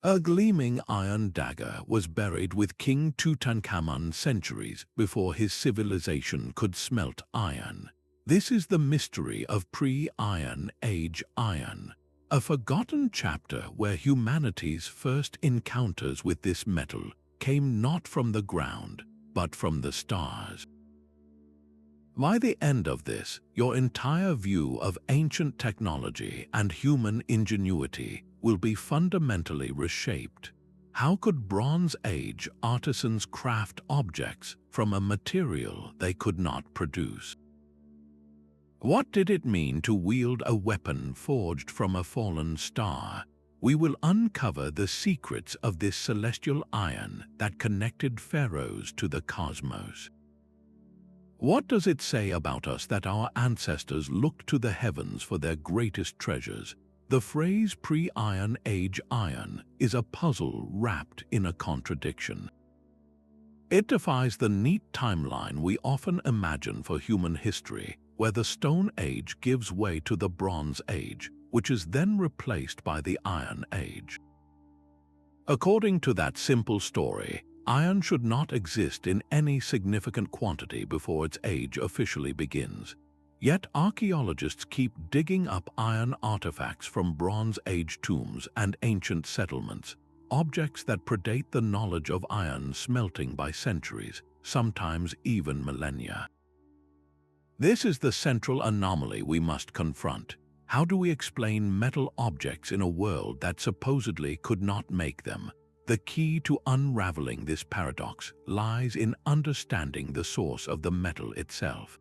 A gleaming iron dagger was buried with King Tutankhamun centuries before his civilization could smelt iron. This is the mystery of pre-Iron Age iron, a forgotten chapter where humanity's first encounters with this metal came not from the ground, but from the stars. By the end of this, your entire view of ancient technology and human ingenuity will be fundamentally reshaped. How could Bronze Age artisans craft objects from a material they could not produce? What did it mean to wield a weapon forged from a fallen star? We will uncover the secrets of this celestial iron that connected pharaohs to the cosmos. What does it say about us that our ancestors looked to the heavens for their greatest treasures? The phrase pre-Iron Age iron is a puzzle wrapped in a contradiction. It defies the neat timeline we often imagine for human history, where the Stone Age gives way to the Bronze Age, which is then replaced by the Iron Age. According to that simple story, iron should not exist in any significant quantity before its age officially begins. Yet archaeologists keep digging up iron artifacts from Bronze Age tombs and ancient settlements, objects that predate the knowledge of iron smelting by centuries, sometimes even millennia. This is the central anomaly we must confront. How do we explain metal objects in a world that supposedly could not make them? The key to unraveling this paradox lies in understanding the source of the metal itself.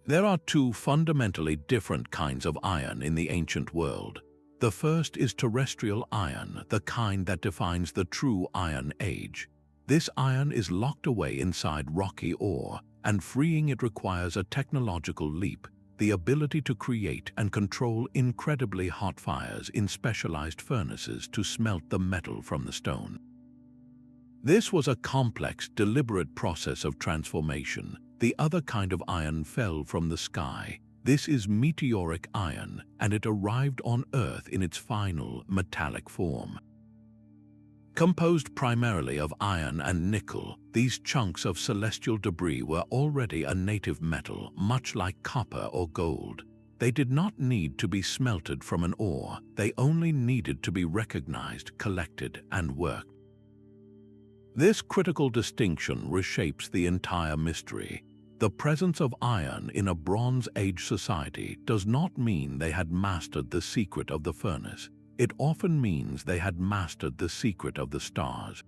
There are two fundamentally different kinds of iron in the ancient world. The first is terrestrial iron, the kind that defines the true Iron Age. This iron is locked away inside rocky ore, and freeing it requires a technological leap, the ability to create and control incredibly hot fires in specialized furnaces to smelt the metal from the stone. This was a complex, deliberate process of transformation. The other kind of iron fell from the sky. This is meteoric iron, and it arrived on Earth in its final metallic form. Composed primarily of iron and nickel, these chunks of celestial debris were already a native metal, much like copper or gold. They did not need to be smelted from an ore, they only needed to be recognized, collected, and worked. This critical distinction reshapes the entire mystery. The presence of iron in a Bronze Age society does not mean they had mastered the secret of the furnace. It often means they had mastered the secret of the stars.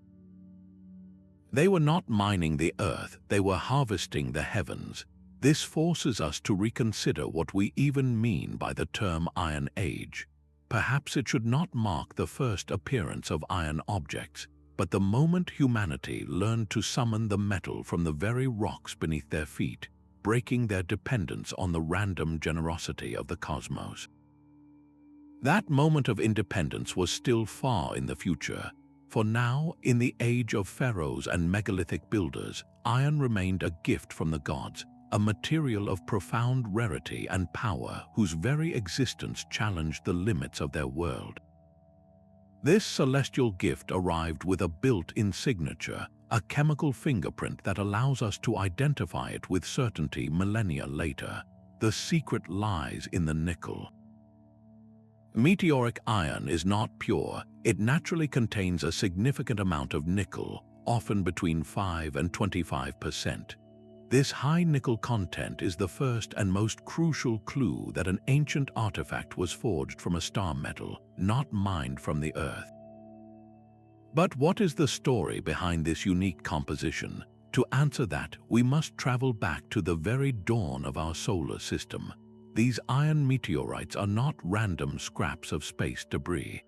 They were not mining the earth, they were harvesting the heavens. This forces us to reconsider what we even mean by the term Iron Age. Perhaps it should not mark the first appearance of iron objects, but the moment humanity learned to summon the metal from the very rocks beneath their feet, breaking their dependence on the random generosity of the cosmos. That moment of independence was still far in the future. For now, in the age of pharaohs and megalithic builders, iron remained a gift from the gods, a material of profound rarity and power whose very existence challenged the limits of their world. This celestial gift arrived with a built-in signature, a chemical fingerprint that allows us to identify it with certainty millennia later. The secret lies in the nickel. Meteoric iron is not pure. It naturally contains a significant amount of nickel, often between 5 and 25%. This high nickel content is the first and most crucial clue that an ancient artifact was forged from a star metal, not mined from the earth. But what is the story behind this unique composition? To answer that, we must travel back to the very dawn of our solar system. These iron meteorites are not random scraps of space debris.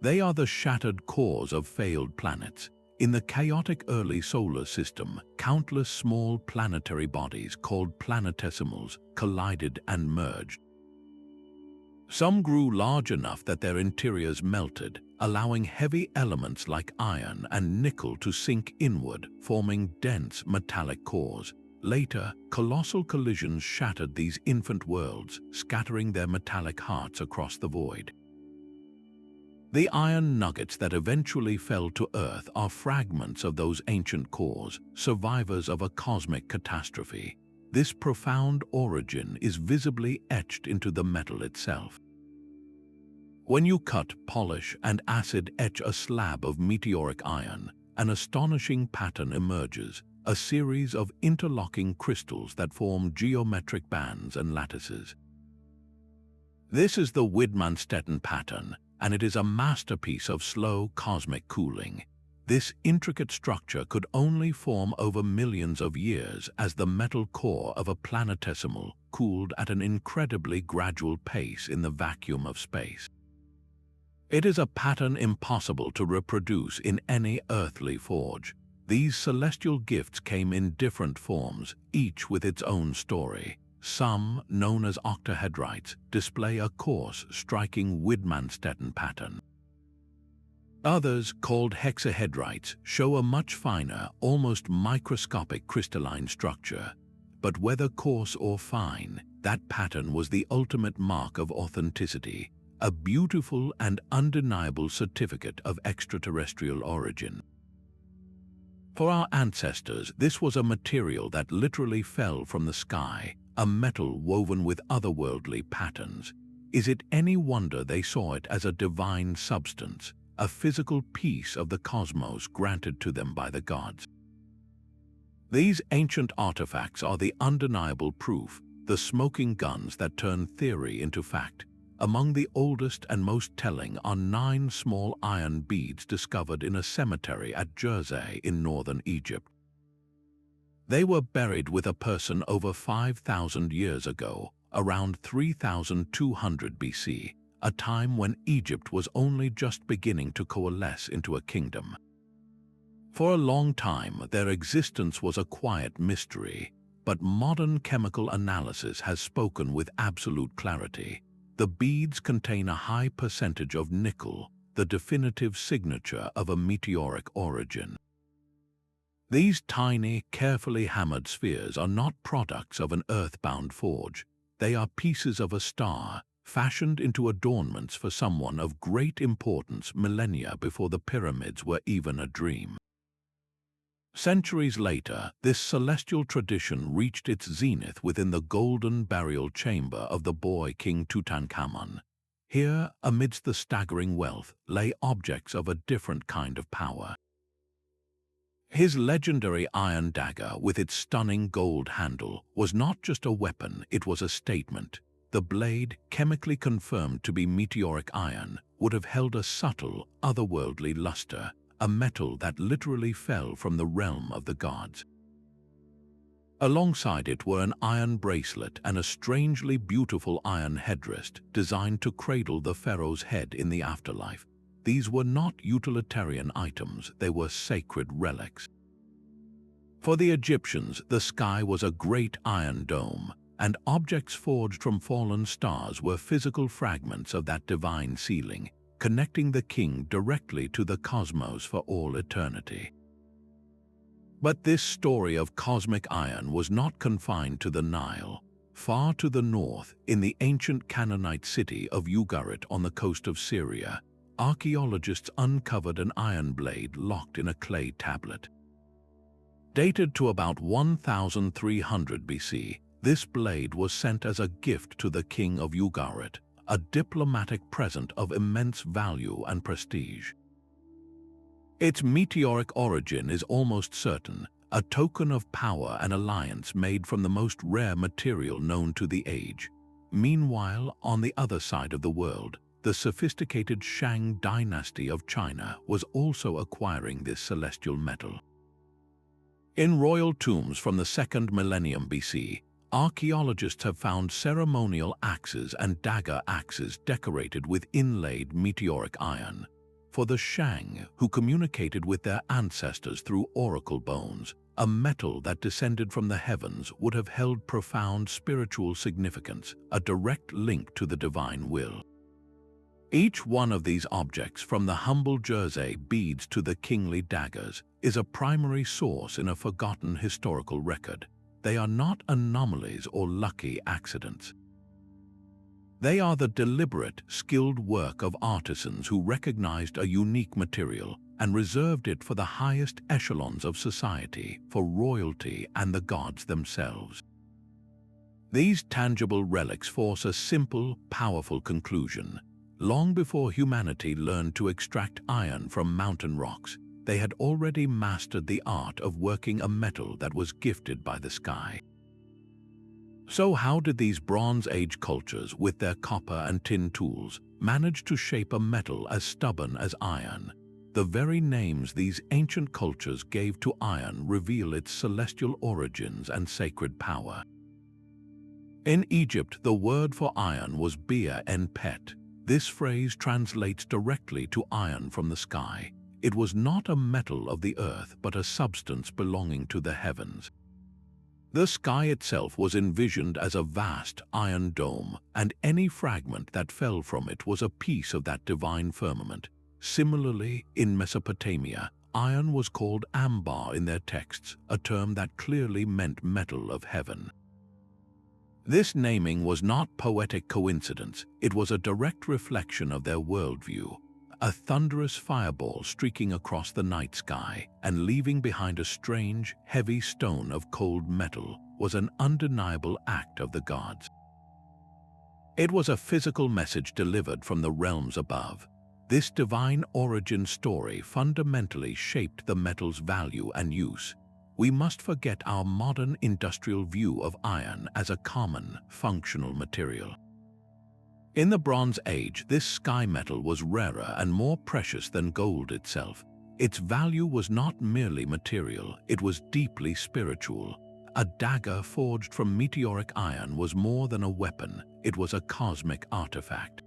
They are the shattered cores of failed planets. In the chaotic early solar system, countless small planetary bodies called planetesimals collided and merged. Some grew large enough that their interiors melted, allowing heavy elements like iron and nickel to sink inward, forming dense metallic cores. Later, colossal collisions shattered these infant worlds, scattering their metallic hearts across the void. The iron nuggets that eventually fell to Earth are fragments of those ancient cores, survivors of a cosmic catastrophe. This profound origin is visibly etched into the metal itself. When you cut, polish, and acid etch a slab of meteoric iron, an astonishing pattern emerges, a series of interlocking crystals that form geometric bands and lattices. This is the Widmanstätten pattern, and it is a masterpiece of slow cosmic cooling. This intricate structure could only form over millions of years as the metal core of a planetesimal cooled at an incredibly gradual pace in the vacuum of space. It is a pattern impossible to reproduce in any earthly forge. These celestial gifts came in different forms, each with its own story. Some, known as octahedrites, display a coarse, striking Widmanstätten pattern. Others, called hexahedrites, show a much finer, almost microscopic crystalline structure. But whether coarse or fine, that pattern was the ultimate mark of authenticity, a beautiful and undeniable certificate of extraterrestrial origin. For our ancestors, this was a material that literally fell from the sky, a metal woven with otherworldly patterns. Is it any wonder they saw it as a divine substance, a physical piece of the cosmos granted to them by the gods? These ancient artifacts are the undeniable proof, the smoking guns that turn theory into fact. Among the oldest and most telling are 9 small iron beads discovered in a cemetery at Gerzeh in northern Egypt. They were buried with a person over 5,000 years ago, around 3,200 BC, a time when Egypt was only just beginning to coalesce into a kingdom. For a long time, their existence was a quiet mystery, but modern chemical analysis has spoken with absolute clarity. The beads contain a high percentage of nickel, the definitive signature of a meteoric origin. These tiny, carefully hammered spheres are not products of an earthbound forge. They are pieces of a star, fashioned into adornments for someone of great importance millennia before the pyramids were even a dream. Centuries later, this celestial tradition reached its zenith within the golden burial chamber of the boy King Tutankhamun. Here, amidst the staggering wealth, lay objects of a different kind of power. His legendary iron dagger, with its stunning gold handle, was not just a weapon, it was a statement. The blade, chemically confirmed to be meteoric iron, would have held a subtle, otherworldly luster, a metal that literally fell from the realm of the gods. Alongside it were an iron bracelet and a strangely beautiful iron headdress designed to cradle the pharaoh's head in the afterlife. These were not utilitarian items, they were sacred relics. For the Egyptians, the sky was a great iron dome, and objects forged from fallen stars were physical fragments of that divine ceiling, connecting the king directly to the cosmos for all eternity. But this story of cosmic iron was not confined to the Nile. Far to the north, in the ancient Canaanite city of Ugarit on the coast of Syria, archaeologists uncovered an iron blade locked in a clay tablet. Dated to about 1300 BC, this blade was sent as a gift to the king of Ugarit, a diplomatic present of immense value and prestige. Its meteoric origin is almost certain, a token of power and alliance made from the most rare material known to the age. Meanwhile, on the other side of the world, the sophisticated Shang dynasty of China was also acquiring this celestial metal. In royal tombs from the 2nd millennium BC, archaeologists have found ceremonial axes and dagger axes decorated with inlaid meteoric iron. For the Shang, who communicated with their ancestors through oracle bones, a metal that descended from the heavens would have held profound spiritual significance, a direct link to the divine will. Each one of these objects, from the humble Gerzeh beads to the kingly daggers, is a primary source in a forgotten historical record. They are not anomalies or lucky accidents. They are the deliberate, skilled work of artisans who recognized a unique material and reserved it for the highest echelons of society, for royalty and the gods themselves. These tangible relics force a simple, powerful conclusion. Long before humanity learned to extract iron from mountain rocks, they had already mastered the art of working a metal that was gifted by the sky. So how did these Bronze Age cultures, with their copper and tin tools, manage to shape a metal as stubborn as iron? The very names these ancient cultures gave to iron reveal its celestial origins and sacred power. In Egypt, the word for iron was bir en pet. This phrase translates directly to iron from the sky. It was not a metal of the earth, but a substance belonging to the heavens. The sky itself was envisioned as a vast iron dome, and any fragment that fell from it was a piece of that divine firmament. Similarly, in Mesopotamia, iron was called ambar in their texts, a term that clearly meant metal of heaven. This naming was not poetic coincidence, it was a direct reflection of their worldview. A thunderous fireball streaking across the night sky and leaving behind a strange, heavy stone of cold metal was an undeniable act of the gods. It was a physical message delivered from the realms above. This divine origin story fundamentally shaped the metal's value and use. We must forget our modern industrial view of iron as a common, functional material. In the Bronze Age, this sky metal was rarer and more precious than gold itself. Its value was not merely material, it was deeply spiritual. A dagger forged from meteoric iron was more than a weapon, it was a cosmic artifact.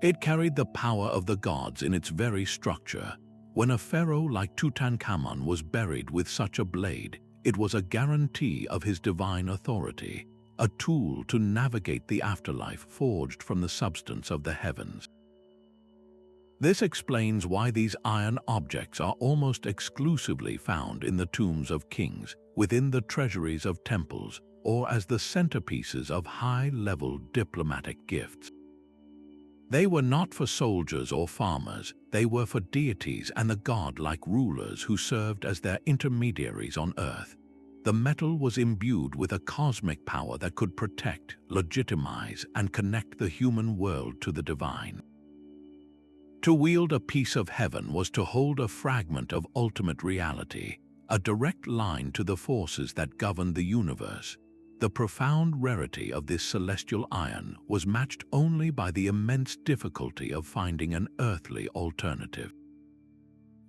It carried the power of the gods in its very structure. When a pharaoh like Tutankhamun was buried with such a blade, it was a guarantee of his divine authority, a tool to navigate the afterlife forged from the substance of the heavens. This explains why these iron objects are almost exclusively found in the tombs of kings, within the treasuries of temples, or as the centerpieces of high-level diplomatic gifts. They were not for soldiers or farmers, they were for deities and the god-like rulers who served as their intermediaries on earth. The metal was imbued with a cosmic power that could protect, legitimize, and connect the human world to the divine. To wield a piece of heaven was to hold a fragment of ultimate reality, a direct line to the forces that govern the universe. The profound rarity of this celestial iron was matched only by the immense difficulty of finding an earthly alternative.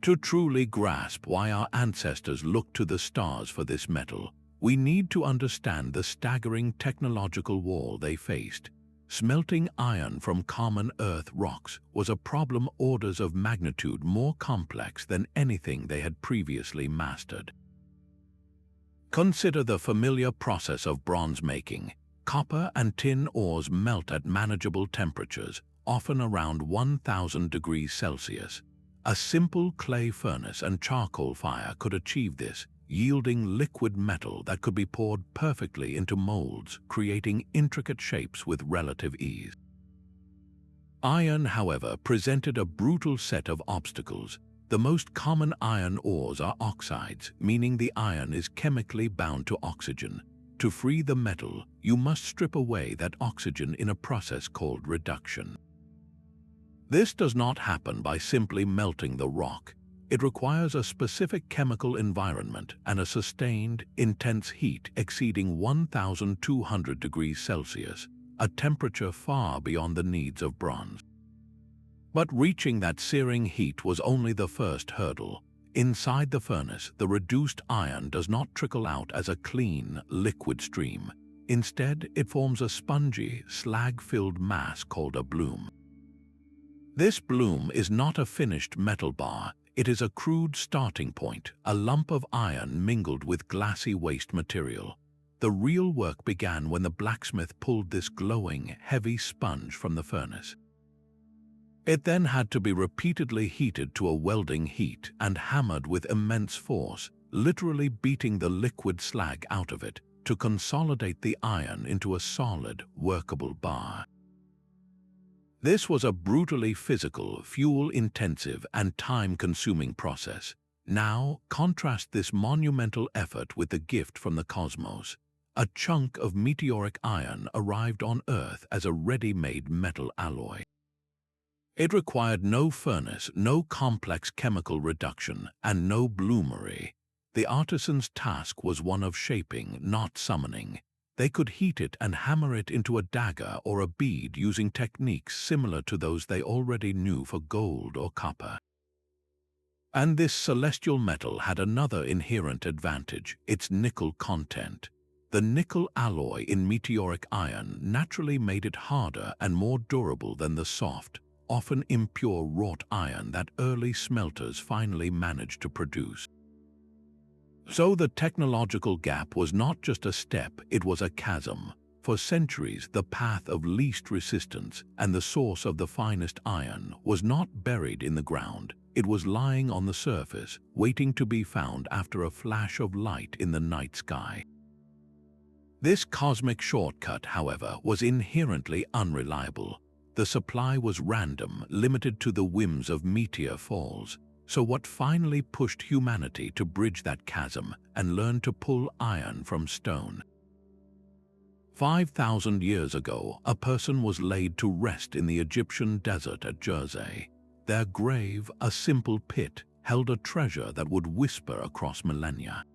To truly grasp why our ancestors looked to the stars for this metal, we need to understand the staggering technological wall they faced. Smelting iron from common earth rocks was a problem orders of magnitude more complex than anything they had previously mastered. Consider the familiar process of bronze making. Copper and tin ores melt at manageable temperatures, often around 1000 degrees Celsius. A simple clay furnace and charcoal fire could achieve this, yielding liquid metal that could be poured perfectly into molds, creating intricate shapes with relative ease. Iron, however, presented a brutal set of obstacles. The most common iron ores are oxides, meaning the iron is chemically bound to oxygen. To free the metal, you must strip away that oxygen in a process called reduction. This does not happen by simply melting the rock. It requires a specific chemical environment and a sustained, intense heat exceeding 1200 degrees Celsius, a temperature far beyond the needs of bronze. But reaching that searing heat was only the first hurdle. Inside the furnace, the reduced iron does not trickle out as a clean, liquid stream. Instead, it forms a spongy, slag-filled mass called a bloom. This bloom is not a finished metal bar, it is a crude starting point, a lump of iron mingled with glassy waste material. The real work began when the blacksmith pulled this glowing, heavy sponge from the furnace. It then had to be repeatedly heated to a welding heat and hammered with immense force, literally beating the liquid slag out of it, to consolidate the iron into a solid, workable bar. This was a brutally physical, fuel-intensive, and time-consuming process. Now, contrast this monumental effort with the gift from the cosmos. A chunk of meteoric iron arrived on Earth as a ready-made metal alloy. It required no furnace, no complex chemical reduction, and no bloomery. The artisan's task was one of shaping, not summoning. They could heat it and hammer it into a dagger or a bead using techniques similar to those they already knew for gold or copper. And this celestial metal had another inherent advantage: its nickel content. The nickel alloy in meteoric iron naturally made it harder and more durable than the soft, often impure wrought iron that early smelters finally managed to produce. So the technological gap was not just a step, it was a chasm. For centuries, the path of least resistance and the source of the finest iron was not buried in the ground. It was lying on the surface, waiting to be found after a flash of light in the night sky. This cosmic shortcut, however, was inherently unreliable. The supply was random, limited to the whims of meteor falls. So what finally pushed humanity to bridge that chasm and learn to pull iron from stone? 5,000 years ago, a person was laid to rest in the Egyptian desert at Gerzeh. Their grave, a simple pit, held a treasure that would whisper across millennia.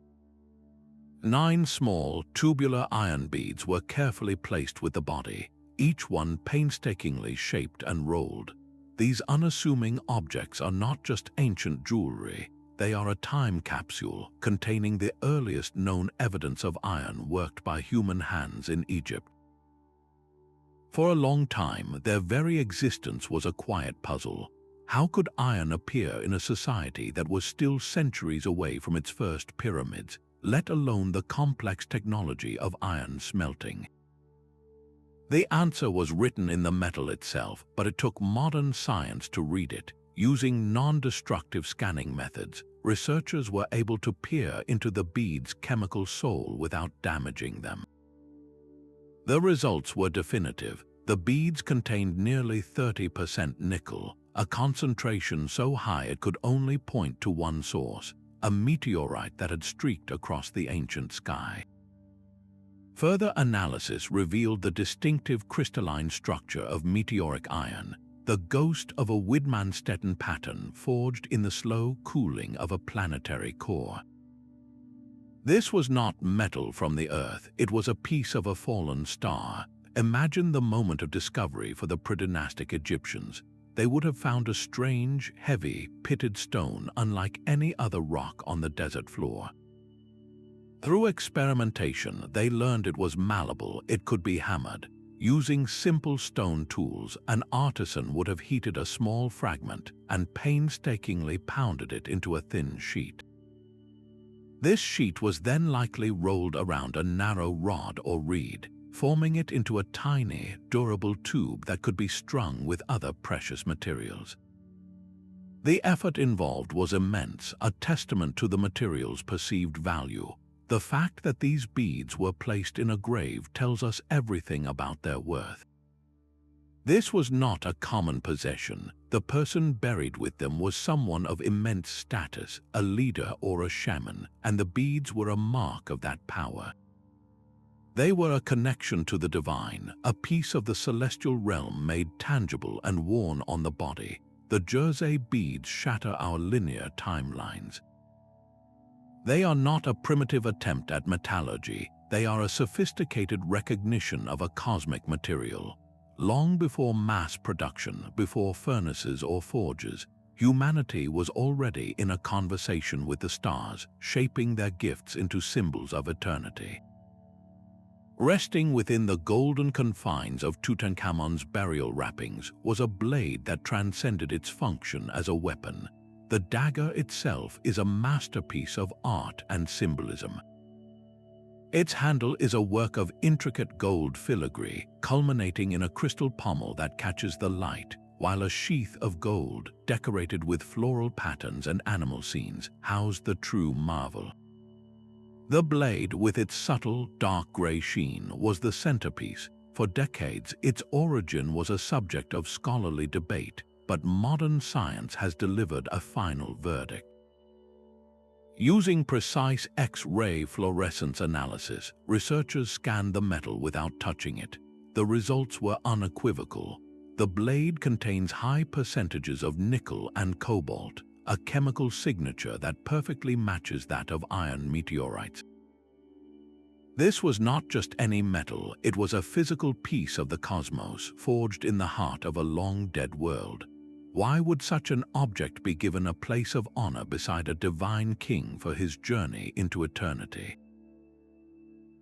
9 small, tubular iron beads were carefully placed with the body, each one painstakingly shaped and rolled. These unassuming objects are not just ancient jewelry, they are a time capsule containing the earliest known evidence of iron worked by human hands in Egypt. For a long time, their very existence was a quiet puzzle. How could iron appear in a society that was still centuries away from its first pyramids, let alone the complex technology of iron smelting? The answer was written in the metal itself, but it took modern science to read it. Using non-destructive scanning methods, researchers were able to peer into the bead's chemical soul without damaging them. The results were definitive. The beads contained nearly 30% nickel, a concentration so high it could only point to one source, a meteorite that had streaked across the ancient sky. Further analysis revealed the distinctive crystalline structure of meteoric iron, the ghost of a Widmanstätten pattern forged in the slow cooling of a planetary core. This was not metal from the Earth, it was a piece of a fallen star. Imagine the moment of discovery for the predynastic Egyptians. They would have found a strange, heavy, pitted stone unlike any other rock on the desert floor. Through experimentation, they learned it was malleable, it could be hammered. Using simple stone tools, an artisan would have heated a small fragment and painstakingly pounded it into a thin sheet. This sheet was then likely rolled around a narrow rod or reed, forming it into a tiny, durable tube that could be strung with other precious materials. The effort involved was immense, a testament to the material's perceived value. The fact that these beads were placed in a grave tells us everything about their worth. This was not a common possession. The person buried with them was someone of immense status, a leader or a shaman, and the beads were a mark of that power. They were a connection to the divine, a piece of the celestial realm made tangible and worn on the body. The Gerzeh beads shatter our linear timelines. They are not a primitive attempt at metallurgy, they are a sophisticated recognition of a cosmic material. Long before mass production, before furnaces or forges, humanity was already in a conversation with the stars, shaping their gifts into symbols of eternity. Resting within the golden confines of Tutankhamun's burial wrappings was a blade that transcended its function as a weapon. The dagger itself is a masterpiece of art and symbolism. Its handle is a work of intricate gold filigree, culminating in a crystal pommel that catches the light, while a sheath of gold, decorated with floral patterns and animal scenes, housed the true marvel. The blade, with its subtle, dark gray sheen, was the centerpiece, For decades, its origin was a subject of scholarly debate, but modern science has delivered a final verdict. Using precise X-ray fluorescence analysis, researchers scanned the metal without touching it. The results were unequivocal. The blade contains high percentages of nickel and cobalt, a chemical signature that perfectly matches that of iron meteorites. This was not just any metal, it was a physical piece of the cosmos, forged in the heart of a long-dead world. Why would such an object be given a place of honor beside a divine king for his journey into eternity?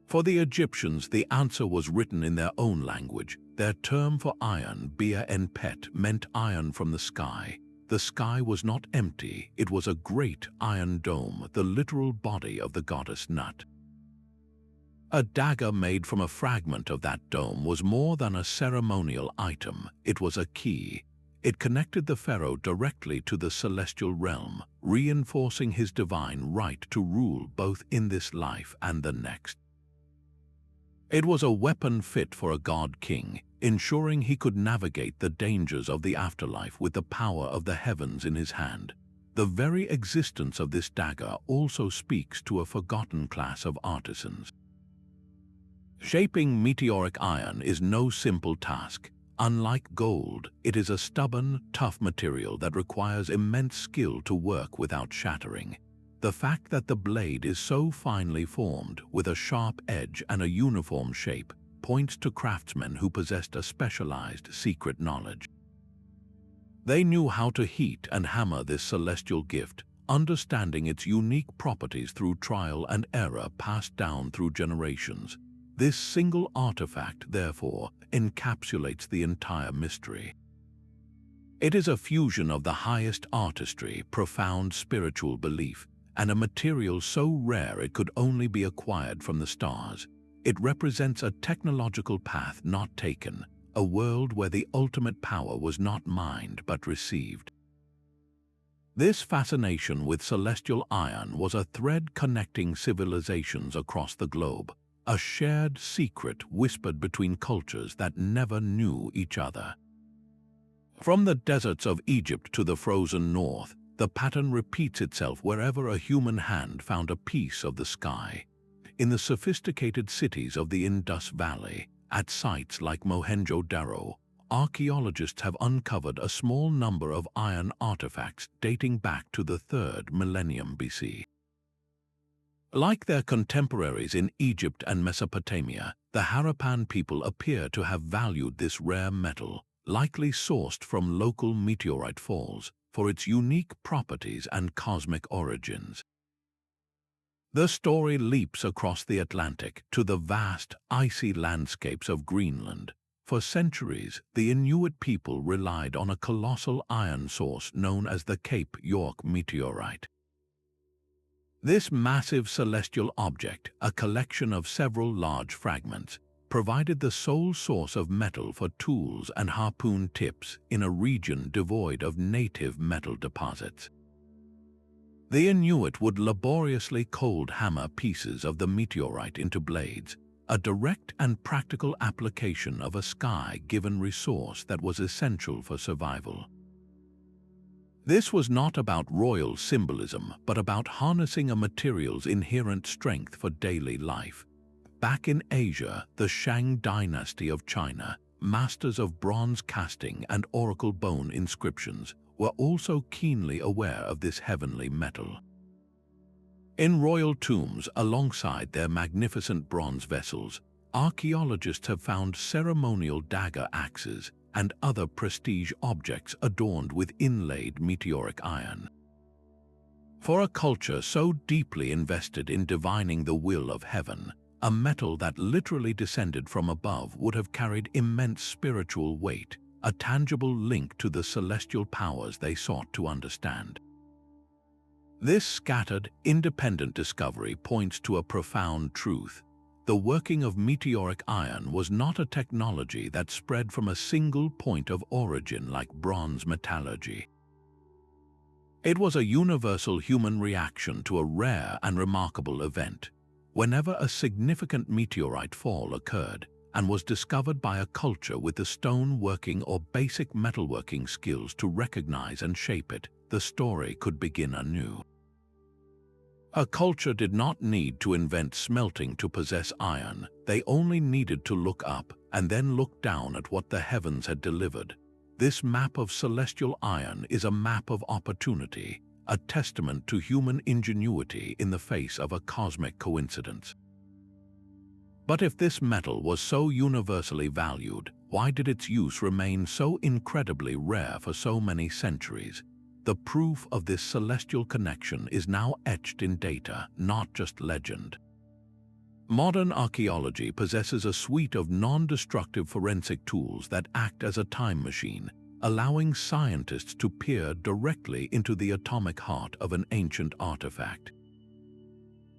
For the Egyptians, the answer was written in their own language. Their term for iron, Bia en Pet, meant iron from the sky. The sky was not empty, it was a great iron dome, the literal body of the goddess Nut. A dagger made from a fragment of that dome was more than a ceremonial item, it was a key. It connected the pharaoh directly to the celestial realm, reinforcing his divine right to rule both in this life and the next. It was a weapon fit for a god-king, ensuring he could navigate the dangers of the afterlife with the power of the heavens in his hand. The very existence of this dagger also speaks to a forgotten class of artisans. Shaping meteoric iron is no simple task. Unlike gold, it is a stubborn, tough material that requires immense skill to work without shattering. The fact that the blade is so finely formed, with a sharp edge and a uniform shape, points to craftsmen who possessed a specialized secret knowledge. They knew how to heat and hammer this celestial gift, understanding its unique properties through trial and error passed down through generations. This single artifact, therefore, encapsulates the entire mystery. It is a fusion of the highest artistry, profound spiritual belief, and a material so rare it could only be acquired from the stars. It represents a technological path not taken, a world where the ultimate power was not mined but received. This fascination with celestial iron was a thread connecting civilizations across the globe, a shared secret whispered between cultures that never knew each other. From the deserts of Egypt to the frozen north, the pattern repeats itself wherever a human hand found a piece of the sky. In the sophisticated cities of the Indus Valley, at sites like Mohenjo-Daro, archaeologists have uncovered a small number of iron artifacts dating back to the 3rd millennium BC. Like their contemporaries in Egypt and Mesopotamia, the Harappan people appear to have valued this rare metal, likely sourced from local meteorite falls, for its unique properties and cosmic origins. The story leaps across the Atlantic to the vast, icy landscapes of Greenland. For centuries, the Inuit people relied on a colossal iron source known as the Cape York meteorite. This massive celestial object, a collection of several large fragments, provided the sole source of metal for tools and harpoon tips in a region devoid of native metal deposits. The Inuit would laboriously cold hammer pieces of the meteorite into blades, a direct and practical application of a sky-given resource that was essential for survival. This was not about royal symbolism, but about harnessing a material's inherent strength for daily life. Back in Asia, the Shang dynasty of China, masters of bronze casting and oracle bone inscriptions, were also keenly aware of this heavenly metal. In royal tombs, alongside their magnificent bronze vessels, archaeologists have found ceremonial dagger axes and other prestige objects adorned with inlaid meteoric iron. For a culture so deeply invested in divining the will of heaven, a metal that literally descended from above would have carried immense spiritual weight, a tangible link to the celestial powers they sought to understand. This scattered, independent discovery points to a profound truth. The working of meteoric iron was not a technology that spread from a single point of origin like bronze metallurgy. It was a universal human reaction to a rare and remarkable event. Whenever a significant meteorite fall occurred, and was discovered by a culture with the stone working or basic metalworking skills to recognize and shape it, the story could begin anew. A culture did not need to invent smelting to possess iron. They only needed to look up and then look down at what the heavens had delivered. This map of celestial iron is a map of opportunity, a testament to human ingenuity in the face of a cosmic coincidence. But if this metal was so universally valued, why did its use remain so incredibly rare for so many centuries? The proof of this celestial connection is now etched in data, not just legend. Modern archaeology possesses a suite of non-destructive forensic tools that act as a time machine, allowing scientists to peer directly into the atomic heart of an ancient artifact.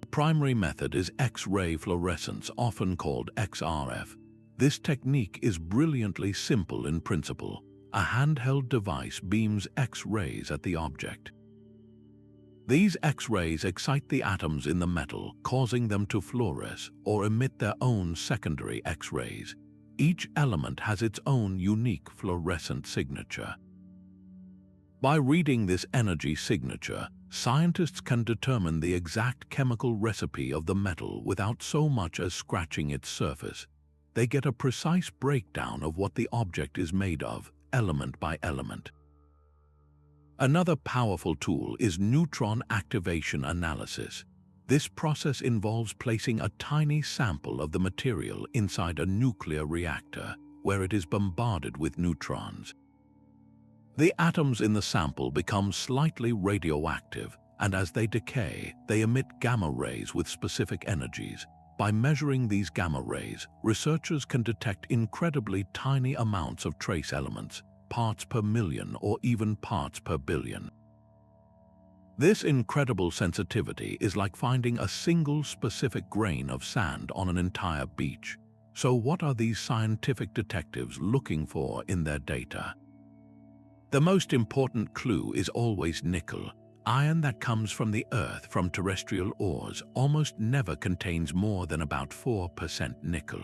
The primary method is X-ray fluorescence, often called XRF. This technique is brilliantly simple in principle. A handheld device beams X-rays at the object. These X-rays excite the atoms in the metal, causing them to fluoresce or emit their own secondary X-rays. Each element has its own unique fluorescent signature. By reading this energy signature, scientists can determine the exact chemical recipe of the metal without so much as scratching its surface. They get a precise breakdown of what the object is made of, element by element. Another powerful tool is neutron activation analysis. This process involves placing a tiny sample of the material inside a nuclear reactor, where it is bombarded with neutrons. The atoms in the sample become slightly radioactive, and as they decay, they emit gamma rays with specific energies. By measuring these gamma rays, researchers can detect incredibly tiny amounts of trace elements, parts per million or even parts per billion. This incredible sensitivity is like finding a single specific grain of sand on an entire beach. So what are these scientific detectives looking for in their data? The most important clue is always nickel. Iron that comes from the Earth from terrestrial ores almost never contains more than about 4% nickel.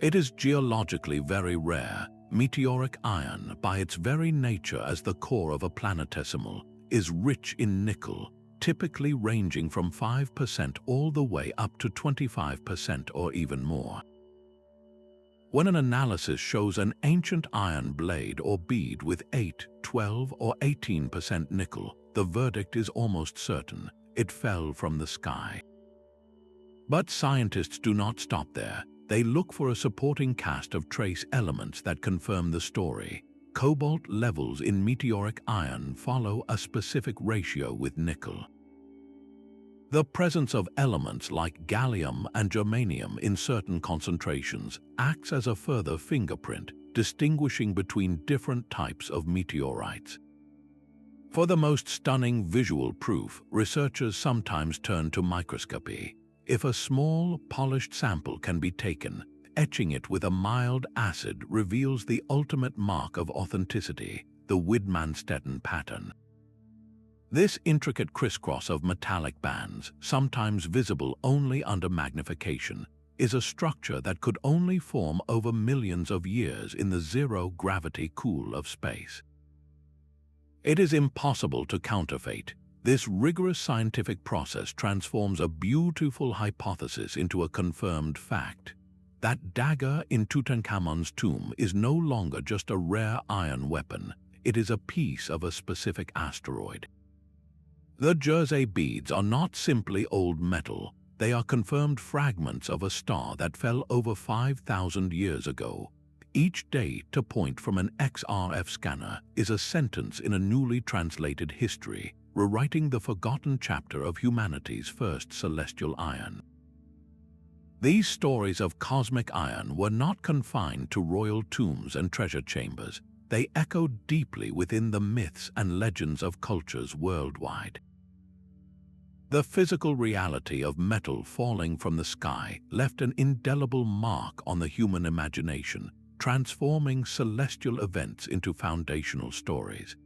It is geologically very rare. Meteoric iron, by its very nature as the core of a planetesimal, is rich in nickel, typically ranging from 5% all the way up to 25% or even more. When an analysis shows an ancient iron blade or bead with 8, 12, or 18% nickel, the verdict is almost certain: it fell from the sky. But scientists do not stop there. They look for a supporting cast of trace elements that confirm the story. Cobalt levels in meteoric iron follow a specific ratio with nickel. The presence of elements like gallium and germanium in certain concentrations acts as a further fingerprint, distinguishing between different types of meteorites. For the most stunning visual proof, researchers sometimes turn to microscopy. If a small, polished sample can be taken, etching it with a mild acid reveals the ultimate mark of authenticity, the Widmanstätten pattern. This intricate crisscross of metallic bands, sometimes visible only under magnification, is a structure that could only form over millions of years in the zero-gravity cool of space. It is impossible to counterfeit. This rigorous scientific process transforms a beautiful hypothesis into a confirmed fact. That dagger in Tutankhamun's tomb is no longer just a rare iron weapon. It is a piece of a specific asteroid. The Gerzeh beads are not simply old metal. They are confirmed fragments of a star that fell over 5,000 years ago. Each data point from an XRF scanner is a sentence in a newly translated history, rewriting the forgotten chapter of humanity's first celestial iron. These stories of cosmic iron were not confined to royal tombs and treasure chambers. They echoed deeply within the myths and legends of cultures worldwide. The physical reality of metal falling from the sky left an indelible mark on the human imagination, transforming celestial events into foundational stories.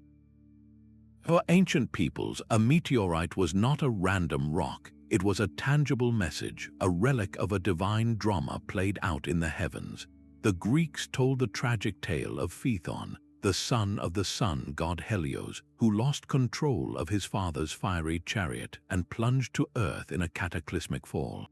For ancient peoples, a meteorite was not a random rock. It was a tangible message, a relic of a divine drama played out in the heavens. The Greeks told the tragic tale of Phaethon, the son of the sun god Helios, who lost control of his father's fiery chariot and plunged to earth in a cataclysmic fall.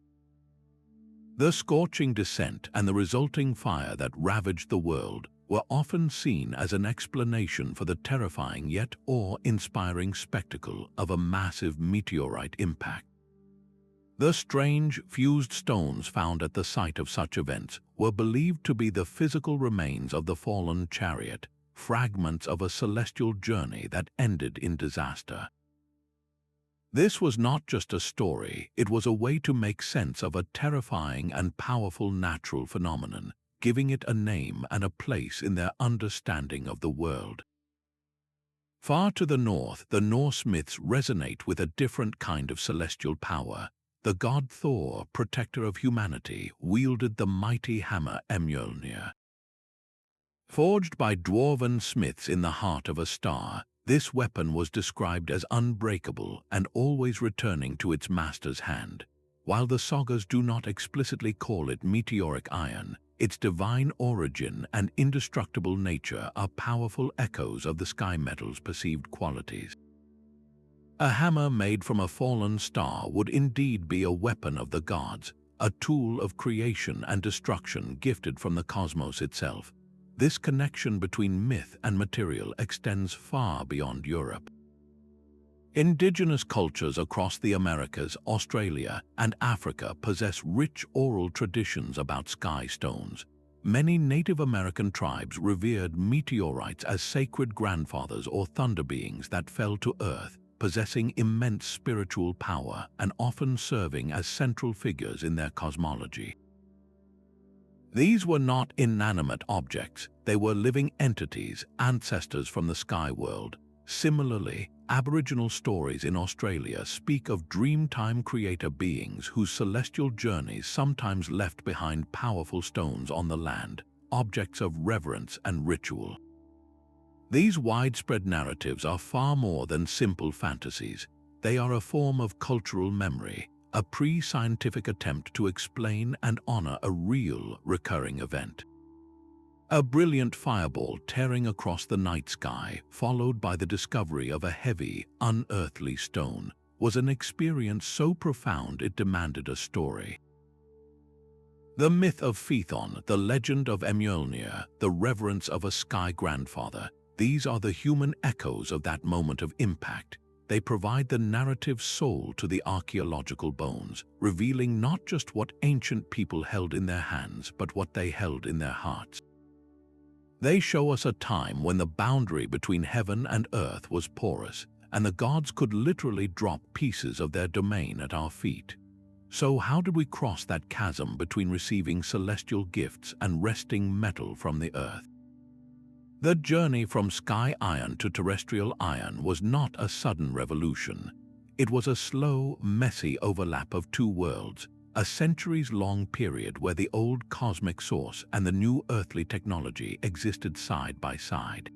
The scorching descent and the resulting fire that ravaged the world were often seen as an explanation for the terrifying yet awe-inspiring spectacle of a massive meteorite impact. The strange, fused stones found at the site of such events were believed to be the physical remains of the fallen chariot, fragments of a celestial journey that ended in disaster. This was not just a story, it was a way to make sense of a terrifying and powerful natural phenomenon, giving it a name and a place in their understanding of the world. Far to the north, the Norse myths resonate with a different kind of celestial power. The god Thor, protector of humanity, wielded the mighty hammer Mjolnir. Forged by dwarven smiths in the heart of a star, this weapon was described as unbreakable and always returning to its master's hand. While the sagas do not explicitly call it meteoric iron, its divine origin and indestructible nature are powerful echoes of the sky metal's perceived qualities. A hammer made from a fallen star would indeed be a weapon of the gods, a tool of creation and destruction gifted from the cosmos itself. This connection between myth and material extends far beyond Europe. Indigenous cultures across the Americas, Australia, and Africa possess rich oral traditions about sky stones. Many Native American tribes revered meteorites as sacred grandfathers or thunder beings that fell to Earth, possessing immense spiritual power and often serving as central figures in their cosmology. These were not inanimate objects, they were living entities, ancestors from the sky world. Similarly, Aboriginal stories in Australia speak of dreamtime creator beings whose celestial journeys sometimes left behind powerful stones on the land, objects of reverence and ritual. These widespread narratives are far more than simple fantasies. They are a form of cultural memory, a pre-scientific attempt to explain and honor a real, recurring event. A brilliant fireball tearing across the night sky, followed by the discovery of a heavy, unearthly stone, was an experience so profound it demanded a story. The myth of Phaethon, the legend of Mjolnir, the reverence of a sky grandfather, these are the human echoes of that moment of impact. They provide the narrative soul to the archaeological bones, revealing not just what ancient people held in their hands, but what they held in their hearts. They show us a time when the boundary between heaven and earth was porous, and the gods could literally drop pieces of their domain at our feet. So how did we cross that chasm between receiving celestial gifts and wresting metal from the earth? The journey from sky iron to terrestrial iron was not a sudden revolution. It was a slow, messy overlap of two worlds, a centuries-long period where the old cosmic source and the new earthly technology existed side by side.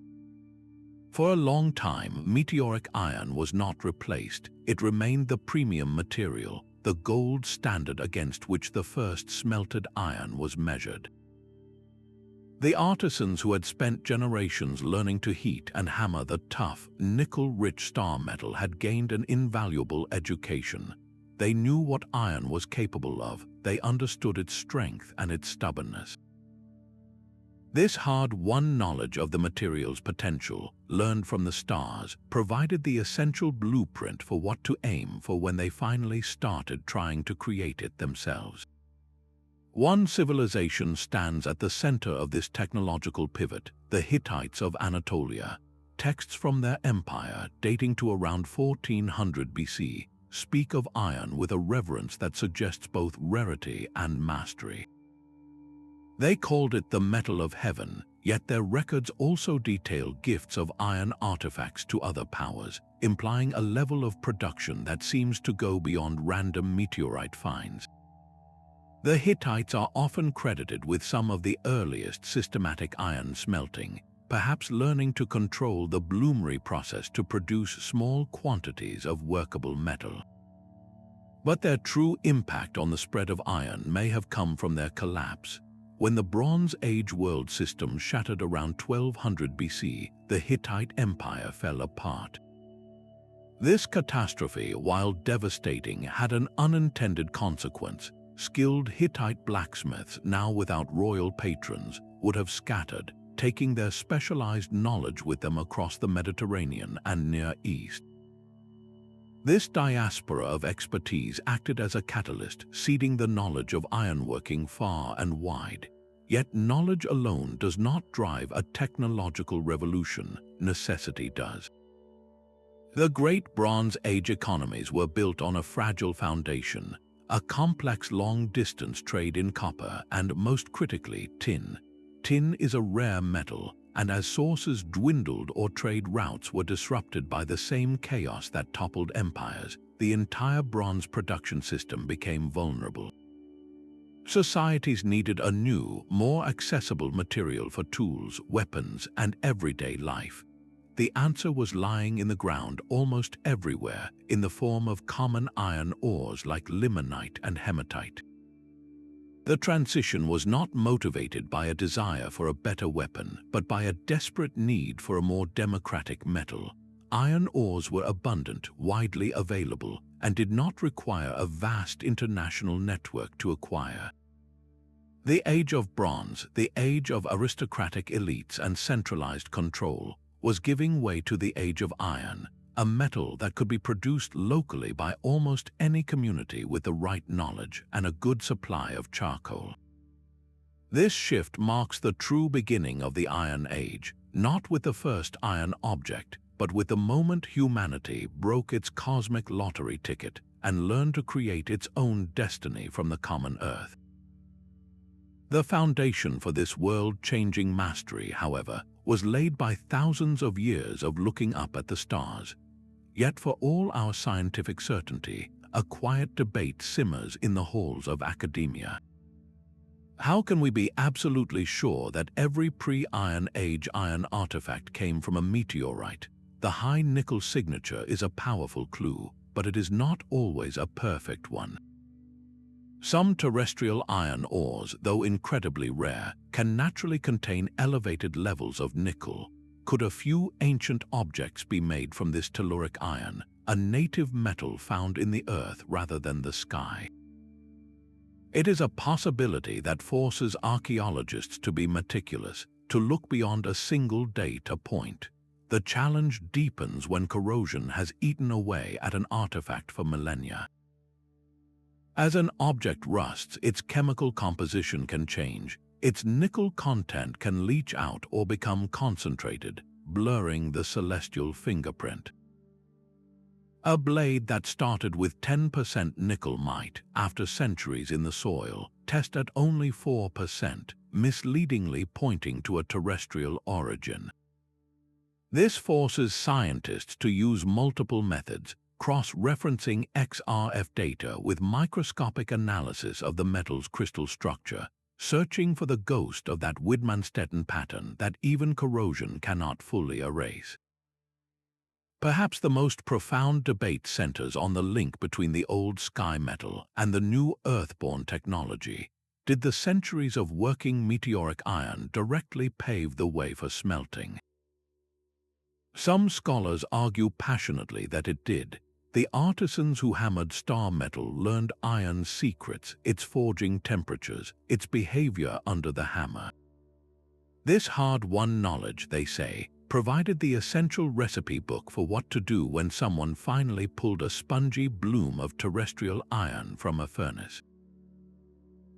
For a long time, meteoric iron was not replaced. It remained the premium material, the gold standard against which the first smelted iron was measured. The artisans who had spent generations learning to heat and hammer the tough, nickel-rich star metal had gained an invaluable education. They knew what iron was capable of, they understood its strength and its stubbornness. This hard-won knowledge of the material's potential, learned from the stars, provided the essential blueprint for what to aim for when they finally started trying to create it themselves. One civilization stands at the center of this technological pivot, the Hittites of Anatolia. Texts from their empire, dating to around 1400 BC, speak of iron with a reverence that suggests both rarity and mastery. They called it the metal of heaven, yet their records also detail gifts of iron artifacts to other powers, implying a level of production that seems to go beyond random meteorite finds. The Hittites are often credited with some of the earliest systematic iron smelting, perhaps learning to control the bloomery process to produce small quantities of workable metal. But their true impact on the spread of iron may have come from their collapse. When the Bronze Age world system shattered around 1200 BC, the Hittite Empire fell apart. This catastrophe, while devastating, had an unintended consequence. Skilled Hittite blacksmiths, now without royal patrons, would have scattered, taking their specialized knowledge with them across the Mediterranean and Near East. This diaspora of expertise acted as a catalyst, seeding the knowledge of ironworking far and wide. Yet knowledge alone does not drive a technological revolution, necessity does. The great Bronze Age economies were built on a fragile foundation, a complex long-distance trade in copper and, most critically, tin. Tin is a rare metal, and as sources dwindled or trade routes were disrupted by the same chaos that toppled empires, the entire bronze production system became vulnerable. Societies needed a new, more accessible material for tools, weapons, and everyday life. The answer was lying in the ground almost everywhere, in the form of common iron ores like limonite and hematite. The transition was not motivated by a desire for a better weapon, but by a desperate need for a more democratic metal. Iron ores were abundant, widely available, and did not require a vast international network to acquire. The Age of Bronze, the age of aristocratic elites and centralized control, was giving way to the Age of Iron, a metal that could be produced locally by almost any community with the right knowledge and a good supply of charcoal. This shift marks the true beginning of the Iron Age, not with the first iron object, but with the moment humanity broke its cosmic lottery ticket and learned to create its own destiny from the common earth. The foundation for this world-changing mastery, however, was laid by thousands of years of looking up at the stars. Yet for all our scientific certainty, a quiet debate simmers in the halls of academia. How can we be absolutely sure that every pre-Iron Age iron artifact came from a meteorite? The high nickel signature is a powerful clue, but it is not always a perfect one. Some terrestrial iron ores, though incredibly rare, can naturally contain elevated levels of nickel. Could a few ancient objects be made from this telluric iron, a native metal found in the earth rather than the sky? It is a possibility that forces archaeologists to be meticulous, to look beyond a single data point. The challenge deepens when corrosion has eaten away at an artifact for millennia. As an object rusts, its chemical composition can change. Its nickel content can leach out or become concentrated, blurring the celestial fingerprint. A blade that started with 10% nickel might, after centuries in the soil, test at only 4%, misleadingly pointing to a terrestrial origin. This forces scientists to use multiple methods, cross-referencing XRF data with microscopic analysis of the metal's crystal structure, searching for the ghost of that Widmanstätten pattern that even corrosion cannot fully erase. Perhaps the most profound debate centers on the link between the old sky metal and the new earthborn technology. Did the centuries of working meteoric iron directly pave the way for smelting? Some scholars argue passionately that it did. The artisans who hammered star metal learned iron's secrets, its forging temperatures, its behavior under the hammer. This hard-won knowledge, they say, provided the essential recipe book for what to do when someone finally pulled a spongy bloom of terrestrial iron from a furnace.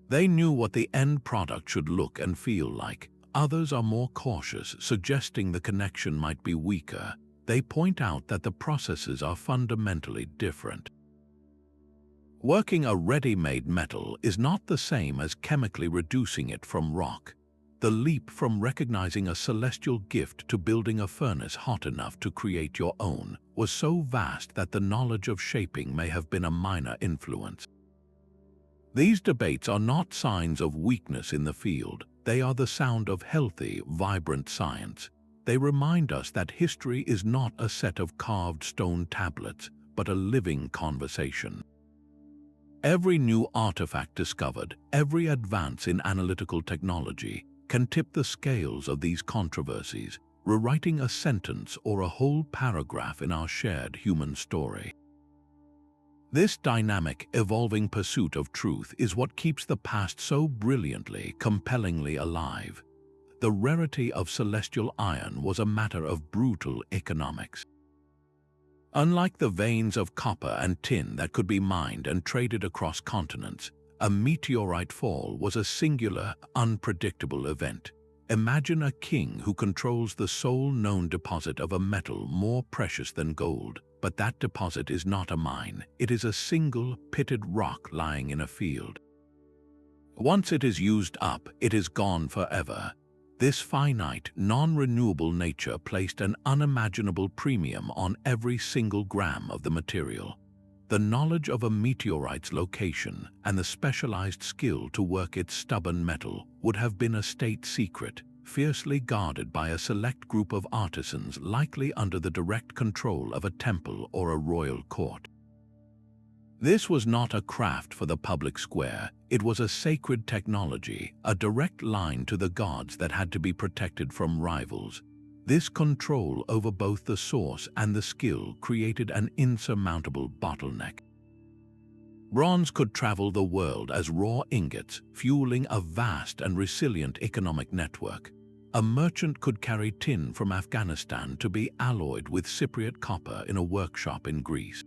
They knew what the end product should look and feel like. Others are more cautious, suggesting the connection might be weaker. They point out that the processes are fundamentally different. Working a ready-made metal is not the same as chemically reducing it from rock. The leap from recognizing a celestial gift to building a furnace hot enough to create your own was so vast that the knowledge of shaping may have been a minor influence. These debates are not signs of weakness in the field. They are the sound of healthy, vibrant science. They remind us that history is not a set of carved stone tablets, but a living conversation. Every new artifact discovered, every advance in analytical technology, can tip the scales of these controversies, rewriting a sentence or a whole paragraph in our shared human story. This dynamic, evolving pursuit of truth is what keeps the past so brilliantly, compellingly alive. The rarity of celestial iron was a matter of brutal economics. Unlike the veins of copper and tin that could be mined and traded across continents, a meteorite fall was a singular, unpredictable event. Imagine a king who controls the sole known deposit of a metal more precious than gold, but that deposit is not a mine, it is a single, pitted rock lying in a field. Once it is used up, it is gone forever. This finite, non-renewable nature placed an unimaginable premium on every single gram of the material. The knowledge of a meteorite's location and the specialized skill to work its stubborn metal would have been a state secret, fiercely guarded by a select group of artisans likely under the direct control of a temple or a royal court. This was not a craft for the public square, it was a sacred technology, a direct line to the gods that had to be protected from rivals. This control over both the source and the skill created an insurmountable bottleneck. Bronze could travel the world as raw ingots, fueling a vast and resilient economic network. A merchant could carry tin from Afghanistan to be alloyed with Cypriot copper in a workshop in Greece.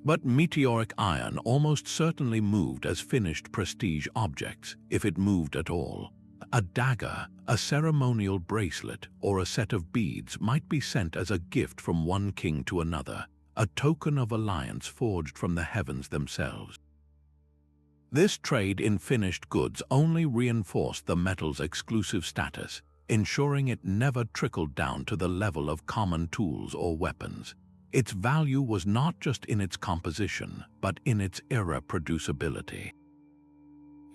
But meteoric iron almost certainly moved as finished prestige objects, if it moved at all. A dagger, a ceremonial bracelet, or a set of beads might be sent as a gift from one king to another, a token of alliance forged from the heavens themselves. This trade in finished goods only reinforced the metal's exclusive status, ensuring it never trickled down to the level of common tools or weapons. Its value was not just in its composition, but in its irreproducibility.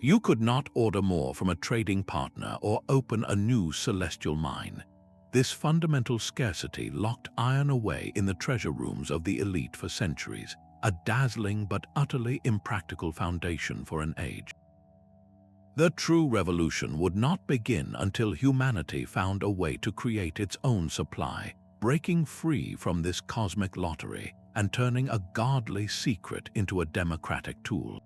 You could not order more from a trading partner or open a new celestial mine. This fundamental scarcity locked iron away in the treasure rooms of the elite for centuries, a dazzling but utterly impractical foundation for an age. The true revolution would not begin until humanity found a way to create its own supply, breaking free from this cosmic lottery and turning a godly secret into a democratic tool.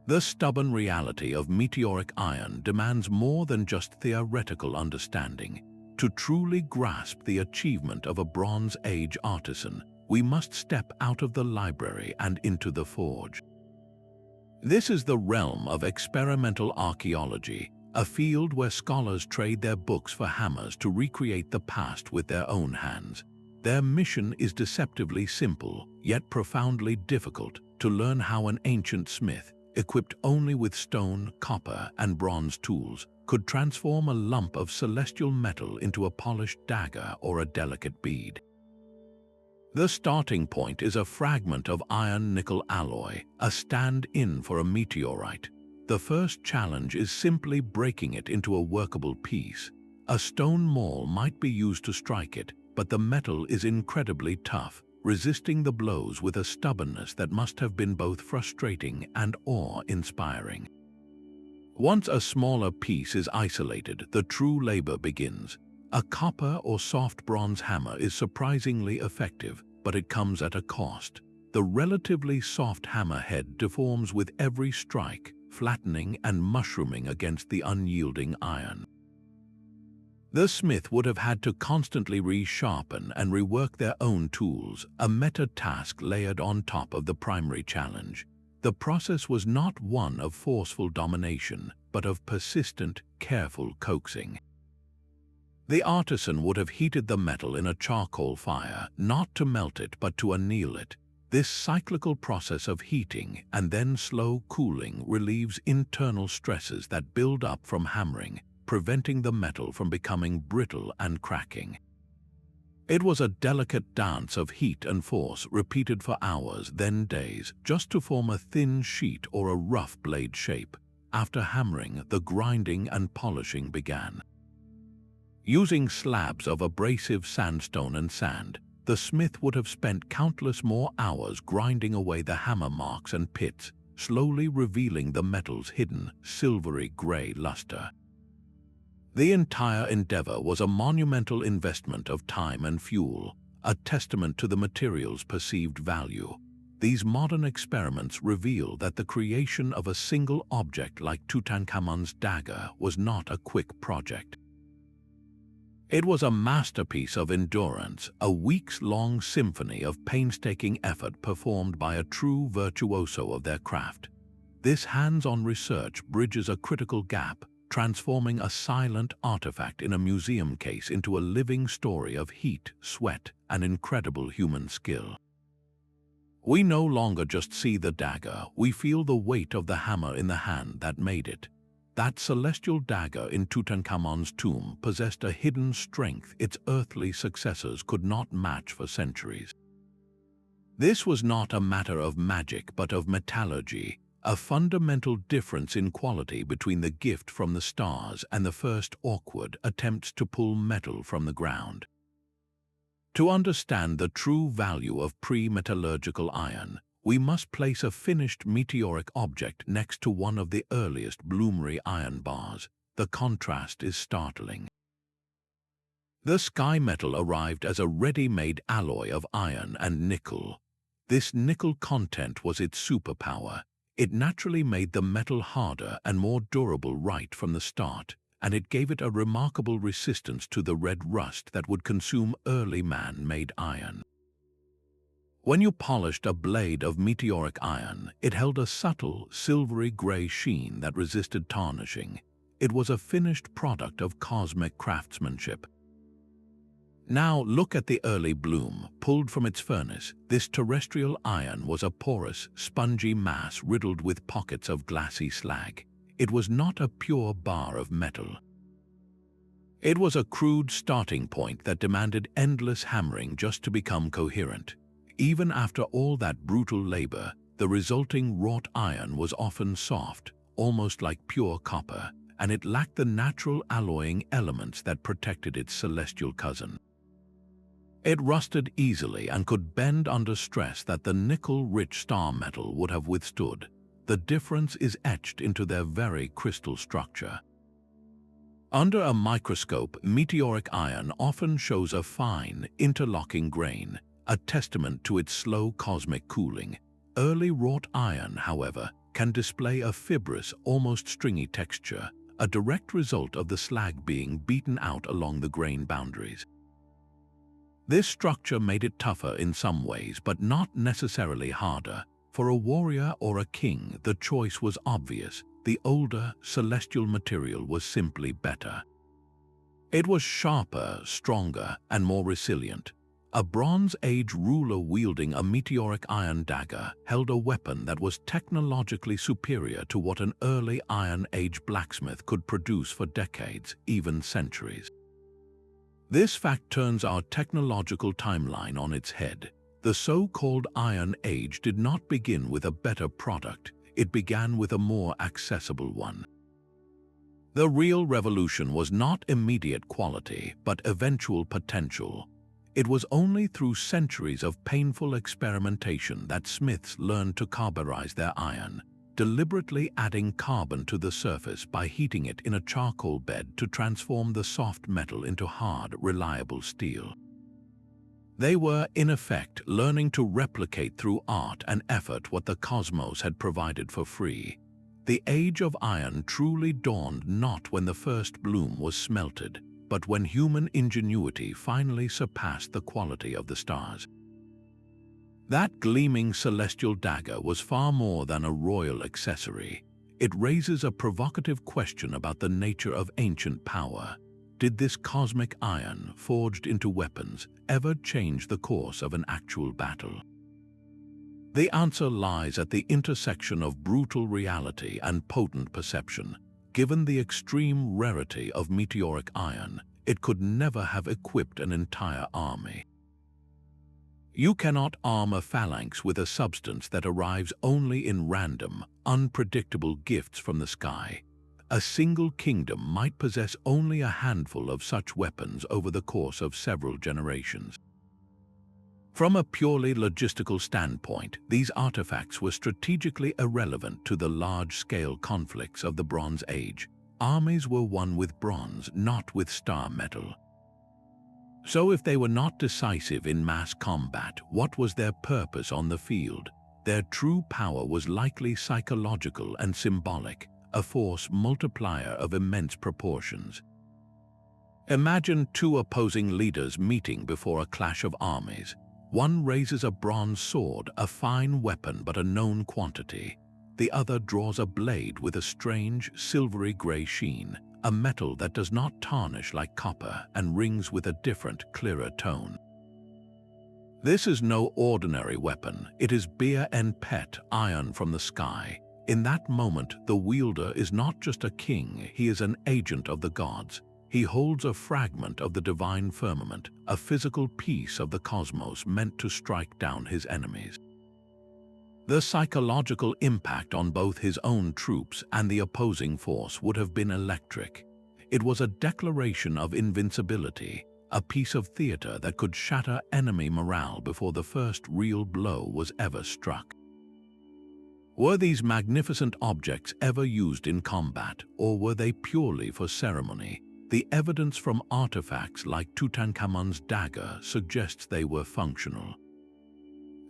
The stubborn reality of meteoric iron demands more than just theoretical understanding. To truly grasp the achievement of a Bronze Age artisan, we must step out of the library and into the forge. This is the realm of experimental archaeology, a field where scholars trade their books for hammers to recreate the past with their own hands. Their mission is deceptively simple, yet profoundly difficult: to learn how an ancient smith, equipped only with stone, copper, and bronze tools, could transform a lump of celestial metal into a polished dagger or a delicate bead. The starting point is a fragment of iron-nickel alloy, a stand-in for a meteorite. The first challenge is simply breaking it into a workable piece. A stone maul might be used to strike it, but the metal is incredibly tough, resisting the blows with a stubbornness that must have been both frustrating and awe-inspiring. Once a smaller piece is isolated, the true labor begins. A copper or soft bronze hammer is surprisingly effective, but it comes at a cost. The relatively soft hammer head deforms with every strike, flattening and mushrooming against the unyielding iron. The smith would have had to constantly resharpen and rework their own tools, a meta-task layered on top of the primary challenge. The process was not one of forceful domination, but of persistent, careful coaxing. The artisan would have heated the metal in a charcoal fire, not to melt it but to anneal it. This cyclical process of heating and then slow cooling relieves internal stresses that build up from hammering, preventing the metal from becoming brittle and cracking. It was a delicate dance of heat and force repeated for hours, then days, just to form a thin sheet or a rough blade shape. After hammering, the grinding and polishing began. Using slabs of abrasive sandstone and sand, the smith would have spent countless more hours grinding away the hammer marks and pits, slowly revealing the metal's hidden, silvery gray luster. The entire endeavor was a monumental investment of time and fuel, a testament to the material's perceived value. These modern experiments reveal that the creation of a single object like Tutankhamun's dagger was not a quick project. It was a masterpiece of endurance, a weeks-long symphony of painstaking effort performed by a true virtuoso of their craft. This hands-on research bridges a critical gap, transforming a silent artifact in a museum case into a living story of heat, sweat, and incredible human skill. We no longer just see the dagger, we feel the weight of the hammer in the hand that made it. That celestial dagger in Tutankhamun's tomb possessed a hidden strength its earthly successors could not match for centuries. This was not a matter of magic but of metallurgy, a fundamental difference in quality between the gift from the stars and the first awkward attempts to pull metal from the ground. To understand the true value of pre-metallurgical iron, we must place a finished meteoric object next to one of the earliest bloomery iron bars. The contrast is startling. The sky metal arrived as a ready-made alloy of iron and nickel. This nickel content was its superpower. It naturally made the metal harder and more durable right from the start, and it gave it a remarkable resistance to the red rust that would consume early man-made iron. When you polished a blade of meteoric iron, it held a subtle, silvery gray sheen that resisted tarnishing. It was a finished product of cosmic craftsmanship. Now look at the early bloom, pulled from its furnace. This terrestrial iron was a porous, spongy mass riddled with pockets of glassy slag. It was not a pure bar of metal. It was a crude starting point that demanded endless hammering just to become coherent. Even after all that brutal labor, the resulting wrought iron was often soft, almost like pure copper, and it lacked the natural alloying elements that protected its celestial cousin. It rusted easily and could bend under stress that the nickel-rich star metal would have withstood. The difference is etched into their very crystal structure. Under a microscope, meteoric iron often shows a fine, interlocking grain, a testament to its slow cosmic cooling. Early wrought iron, however, can display a fibrous, almost stringy texture, a direct result of the slag being beaten out along the grain boundaries. This structure made it tougher in some ways, but not necessarily harder. For a warrior or a king, the choice was obvious. The older, celestial material was simply better. It was sharper, stronger, and more resilient. A Bronze Age ruler wielding a meteoric iron dagger held a weapon that was technologically superior to what an early Iron Age blacksmith could produce for decades, even centuries. This fact turns our technological timeline on its head. The so-called Iron Age did not begin with a better product, it began with a more accessible one. The real revolution was not immediate quality, but eventual potential. It was only through centuries of painful experimentation that smiths learned to carburize their iron, deliberately adding carbon to the surface by heating it in a charcoal bed to transform the soft metal into hard, reliable steel. They were, in effect, learning to replicate through art and effort what the cosmos had provided for free. The age of iron truly dawned not when the first bloom was smelted, but when human ingenuity finally surpassed the quality of the stars. That gleaming celestial dagger was far more than a royal accessory. It raises a provocative question about the nature of ancient power. Did this cosmic iron, forged into weapons, ever change the course of an actual battle? The answer lies at the intersection of brutal reality and potent perception. Given the extreme rarity of meteoric iron, it could never have equipped an entire army. You cannot arm a phalanx with a substance that arrives only in random, unpredictable gifts from the sky. A single kingdom might possess only a handful of such weapons over the course of several generations. From a purely logistical standpoint, these artifacts were strategically irrelevant to the large-scale conflicts of the Bronze Age. Armies were won with bronze, not with star metal. So if they were not decisive in mass combat, what was their purpose on the field? Their true power was likely psychological and symbolic, a force multiplier of immense proportions. Imagine two opposing leaders meeting before a clash of armies. One raises a bronze sword, a fine weapon but a known quantity. The other draws a blade with a strange, silvery gray sheen, a metal that does not tarnish like copper and rings with a different, clearer tone. This is no ordinary weapon. It is beer and pet, iron from the sky. In that moment, the wielder is not just a king, he is an agent of the gods. He holds a fragment of the divine firmament, a physical piece of the cosmos meant to strike down his enemies. The psychological impact on both his own troops and the opposing force would have been electric. It was a declaration of invincibility, a piece of theater that could shatter enemy morale before the first real blow was ever struck. Were these magnificent objects ever used in combat, or were they purely for ceremony? The evidence from artifacts like Tutankhamun's dagger suggests they were functional.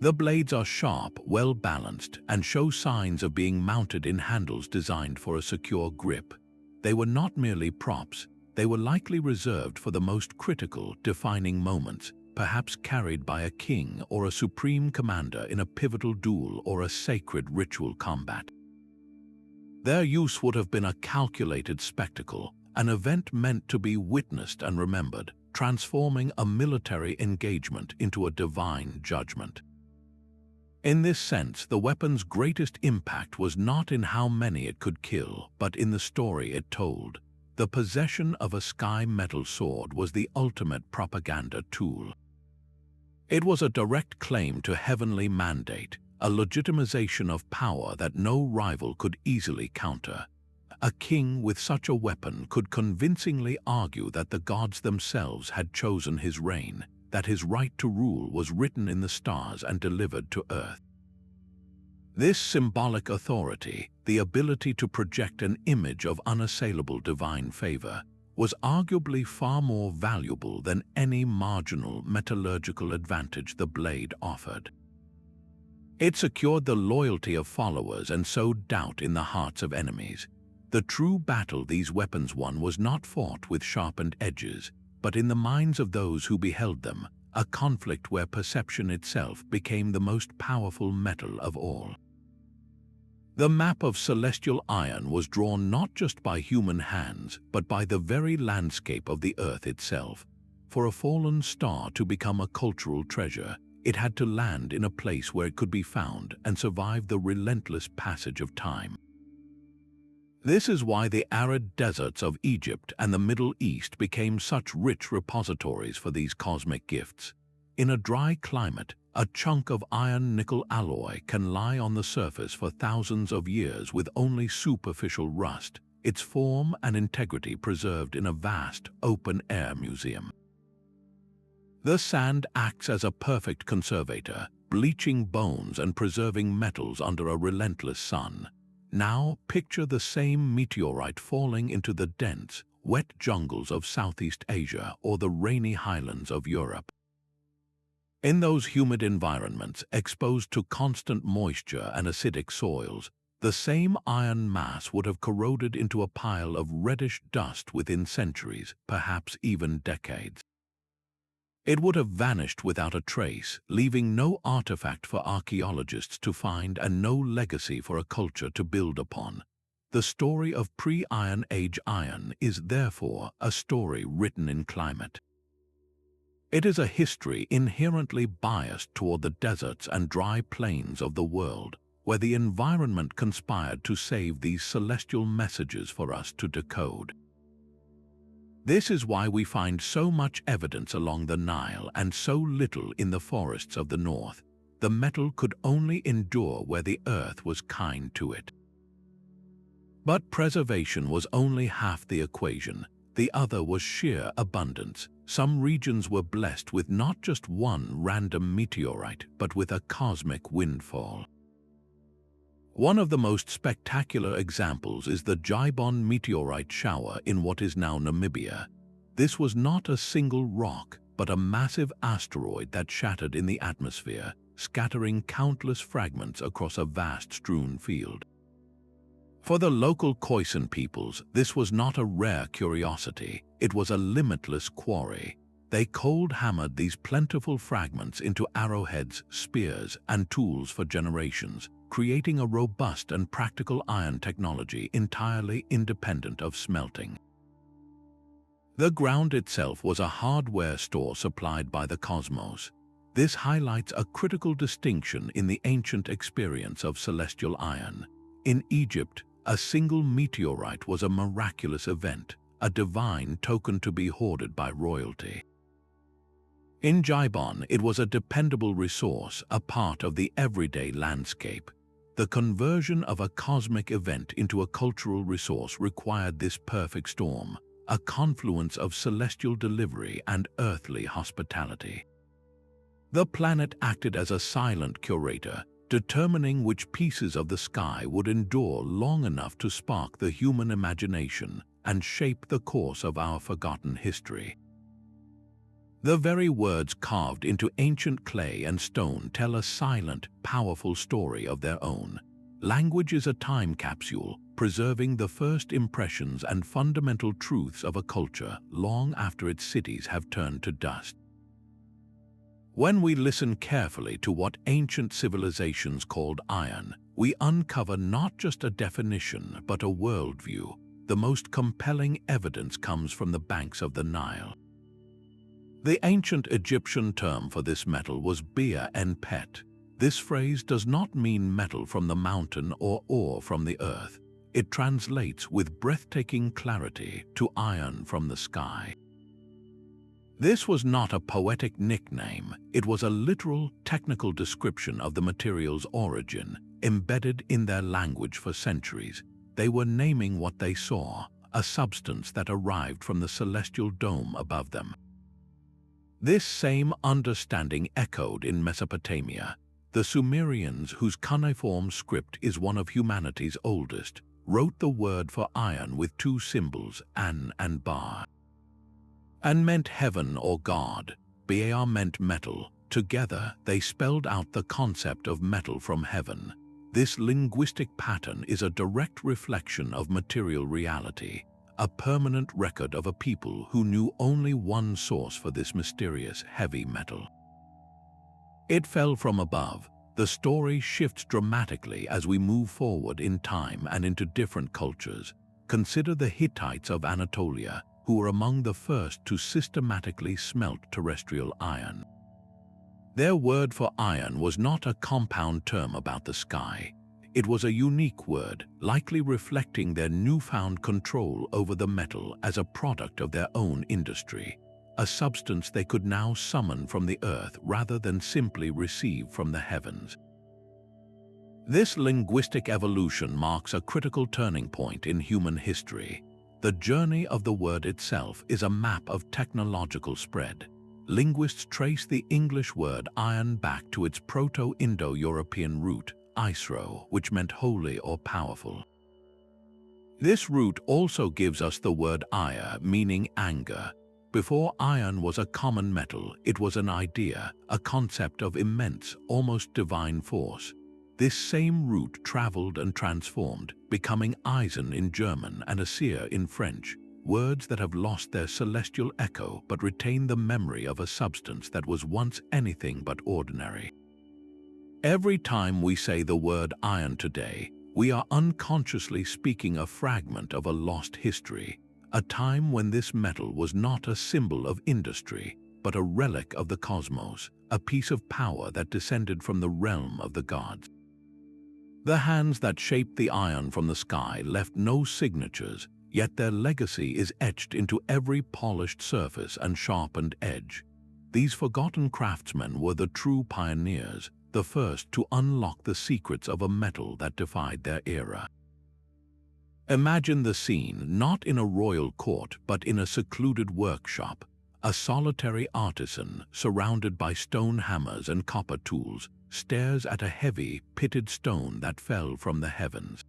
The blades are sharp, well-balanced, and show signs of being mounted in handles designed for a secure grip. They were not merely props, they were likely reserved for the most critical, defining moments, perhaps carried by a king or a supreme commander in a pivotal duel or a sacred ritual combat. Their use would have been a calculated spectacle, an event meant to be witnessed and remembered, transforming a military engagement into a divine judgment. In this sense, the weapon's greatest impact was not in how many it could kill, but in the story it told. The possession of a sky metal sword was the ultimate propaganda tool. It was a direct claim to heavenly mandate, a legitimization of power that no rival could easily counter. A king with such a weapon could convincingly argue that the gods themselves had chosen his reign, that his right to rule was written in the stars and delivered to earth. This symbolic authority, the ability to project an image of unassailable divine favor, was arguably far more valuable than any marginal metallurgical advantage the blade offered. It secured the loyalty of followers and sowed doubt in the hearts of enemies. The true battle these weapons won was not fought with sharpened edges, but in the minds of those who beheld them, a conflict where perception itself became the most powerful metal of all. The map of celestial iron was drawn not just by human hands, but by the very landscape of the earth itself. For a fallen star to become a cultural treasure, it had to land in a place where it could be found and survive the relentless passage of time. This is why the arid deserts of Egypt and the Middle East became such rich repositories for these cosmic gifts. In a dry climate, a chunk of iron-nickel alloy can lie on the surface for thousands of years with only superficial rust, its form and integrity preserved in a vast, open-air museum. The sand acts as a perfect conservator, bleaching bones and preserving metals under a relentless sun. Now picture the same meteorite falling into the dense, wet jungles of Southeast Asia or the rainy highlands of Europe. In those humid environments, exposed to constant moisture and acidic soils, the same iron mass would have corroded into a pile of reddish dust within centuries, perhaps even decades. It would have vanished without a trace, leaving no artifact for archaeologists to find and no legacy for a culture to build upon. The story of pre-Iron Age iron is therefore a story written in climate. It is a history inherently biased toward the deserts and dry plains of the world, where the environment conspired to save these celestial messages for us to decode. This is why we find so much evidence along the Nile and so little in the forests of the north. The metal could only endure where the earth was kind to it. But preservation was only half the equation. the other was sheer abundance. Some regions were blessed with not just one random meteorite, but with a cosmic windfall. One of the most spectacular examples is the Gerzeh meteorite shower in what is now Namibia. This was not a single rock, but a massive asteroid that shattered in the atmosphere, scattering countless fragments across a vast strewn field. For the local Khoisan peoples, this was not a rare curiosity, it was a limitless quarry. They cold-hammered these plentiful fragments into arrowheads, spears, and tools for generations, creating a robust and practical iron technology entirely independent of smelting. The ground itself was a hardware store supplied by the cosmos. This highlights a critical distinction in the ancient experience of celestial iron. In Egypt, a single meteorite was a miraculous event, a divine token to be hoarded by royalty. In Gerzeh, it was a dependable resource, a part of the everyday landscape. The conversion of a cosmic event into a cultural resource required this perfect storm, a confluence of celestial delivery and earthly hospitality. The planet acted as a silent curator, determining which pieces of the sky would endure long enough to spark the human imagination and shape the course of our forgotten history. The very words carved into ancient clay and stone tell a silent, powerful story of their own. Language is a time capsule, preserving the first impressions and fundamental truths of a culture long after its cities have turned to dust. When we listen carefully to what ancient civilizations called iron, we uncover not just a definition but a worldview. The most compelling evidence comes from the banks of the Nile. The ancient Egyptian term for this metal was bir en pet. This phrase does not mean metal from the mountain or ore from the earth. It translates with breathtaking clarity to iron from the sky. This was not a poetic nickname, it was a literal, technical description of the material's origin, embedded in their language for centuries. They were naming what they saw, a substance that arrived from the celestial dome above them. This same understanding echoed in Mesopotamia. The Sumerians, whose cuneiform script is one of humanity's oldest, wrote the word for iron with two symbols, an and bar. An meant heaven or God, bar meant metal. Together, they spelled out the concept of metal from heaven. This linguistic pattern is a direct reflection of material reality, a permanent record of a people who knew only one source for this mysterious heavy metal. It fell from above. The story shifts dramatically as we move forward in time and into different cultures. Consider the Hittites of Anatolia, who were among the first to systematically smelt terrestrial iron. Their word for iron was not a compound term about the sky. It was a unique word, likely reflecting their newfound control over the metal as a product of their own industry, a substance they could now summon from the earth rather than simply receive from the heavens. This linguistic evolution marks a critical turning point in human history. The journey of the word itself is a map of technological spread. Linguists trace the English word iron back to its Proto-Indo-European root, isro, which meant holy or powerful. This root also gives us the word ire, meaning anger. Before iron was a common metal, it was an idea, a concept of immense, almost divine force. This same root traveled and transformed, becoming Eisen in German and Aesir in French, words that have lost their celestial echo but retain the memory of a substance that was once anything but ordinary. Every time we say the word iron today, we are unconsciously speaking a fragment of a lost history, a time when this metal was not a symbol of industry, but a relic of the cosmos, a piece of power that descended from the realm of the gods. The hands that shaped the iron from the sky left no signatures, yet their legacy is etched into every polished surface and sharpened edge. These forgotten craftsmen were the true pioneers, the first to unlock the secrets of a metal that defied their era. Imagine the scene not in a royal court but in a secluded workshop. A solitary artisan, surrounded by stone hammers and copper tools, stares at a heavy, pitted stone that fell from the heavens.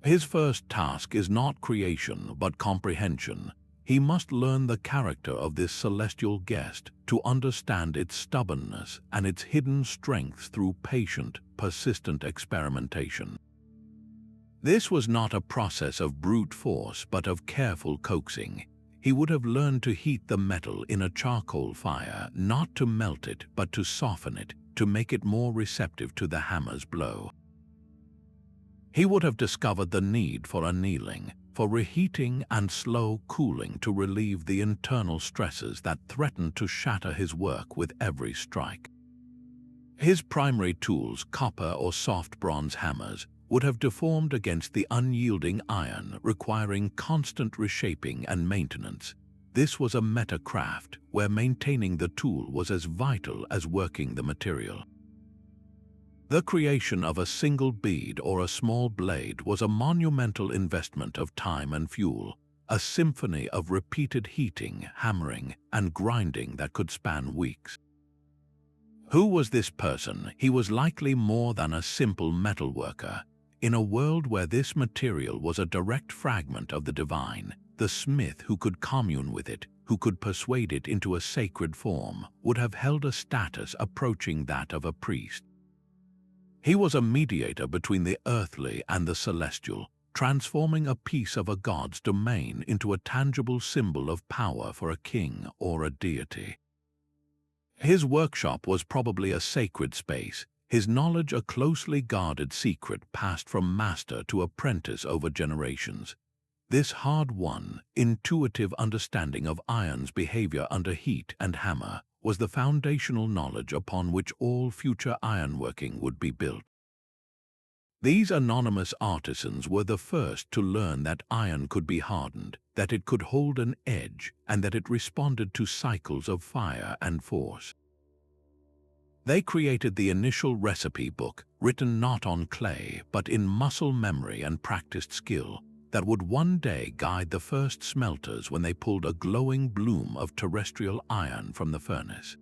His first task is not creation but comprehension. He must learn the character of this celestial guest, to understand its stubbornness and its hidden strengths through patient, persistent experimentation. This was not a process of brute force but of careful coaxing. He would have learned to heat the metal in a charcoal fire, not to melt it but to soften it, to make it more receptive to the hammer's blow. He would have discovered the need for annealing, for reheating and slow cooling to relieve the internal stresses that threatened to shatter his work with every strike. His primary tools, copper or soft bronze hammers, would have deformed against the unyielding iron, requiring constant reshaping and maintenance. This was a metacraft where maintaining the tool was as vital as working the material. The creation of a single bead or a small blade was a monumental investment of time and fuel, a symphony of repeated heating, hammering, and grinding that could span weeks. Who was this person? He was likely more than a simple metalworker. In a world where this material was a direct fragment of the divine, the smith who could commune with it, who could persuade it into a sacred form, would have held a status approaching that of a priest. He was a mediator between the earthly and the celestial, transforming a piece of a god's domain into a tangible symbol of power for a king or a deity. His workshop was probably a sacred space, his knowledge a closely guarded secret passed from master to apprentice over generations. This hard-won, intuitive understanding of iron's behavior under heat and hammer was the foundational knowledge upon which all future ironworking would be built. These anonymous artisans were the first to learn that iron could be hardened, that it could hold an edge, and that it responded to cycles of fire and force. They created the initial recipe book, written not on clay but in muscle memory and practiced skill, that would one day guide the first smelters when they pulled a glowing bloom of terrestrial iron from the furnace.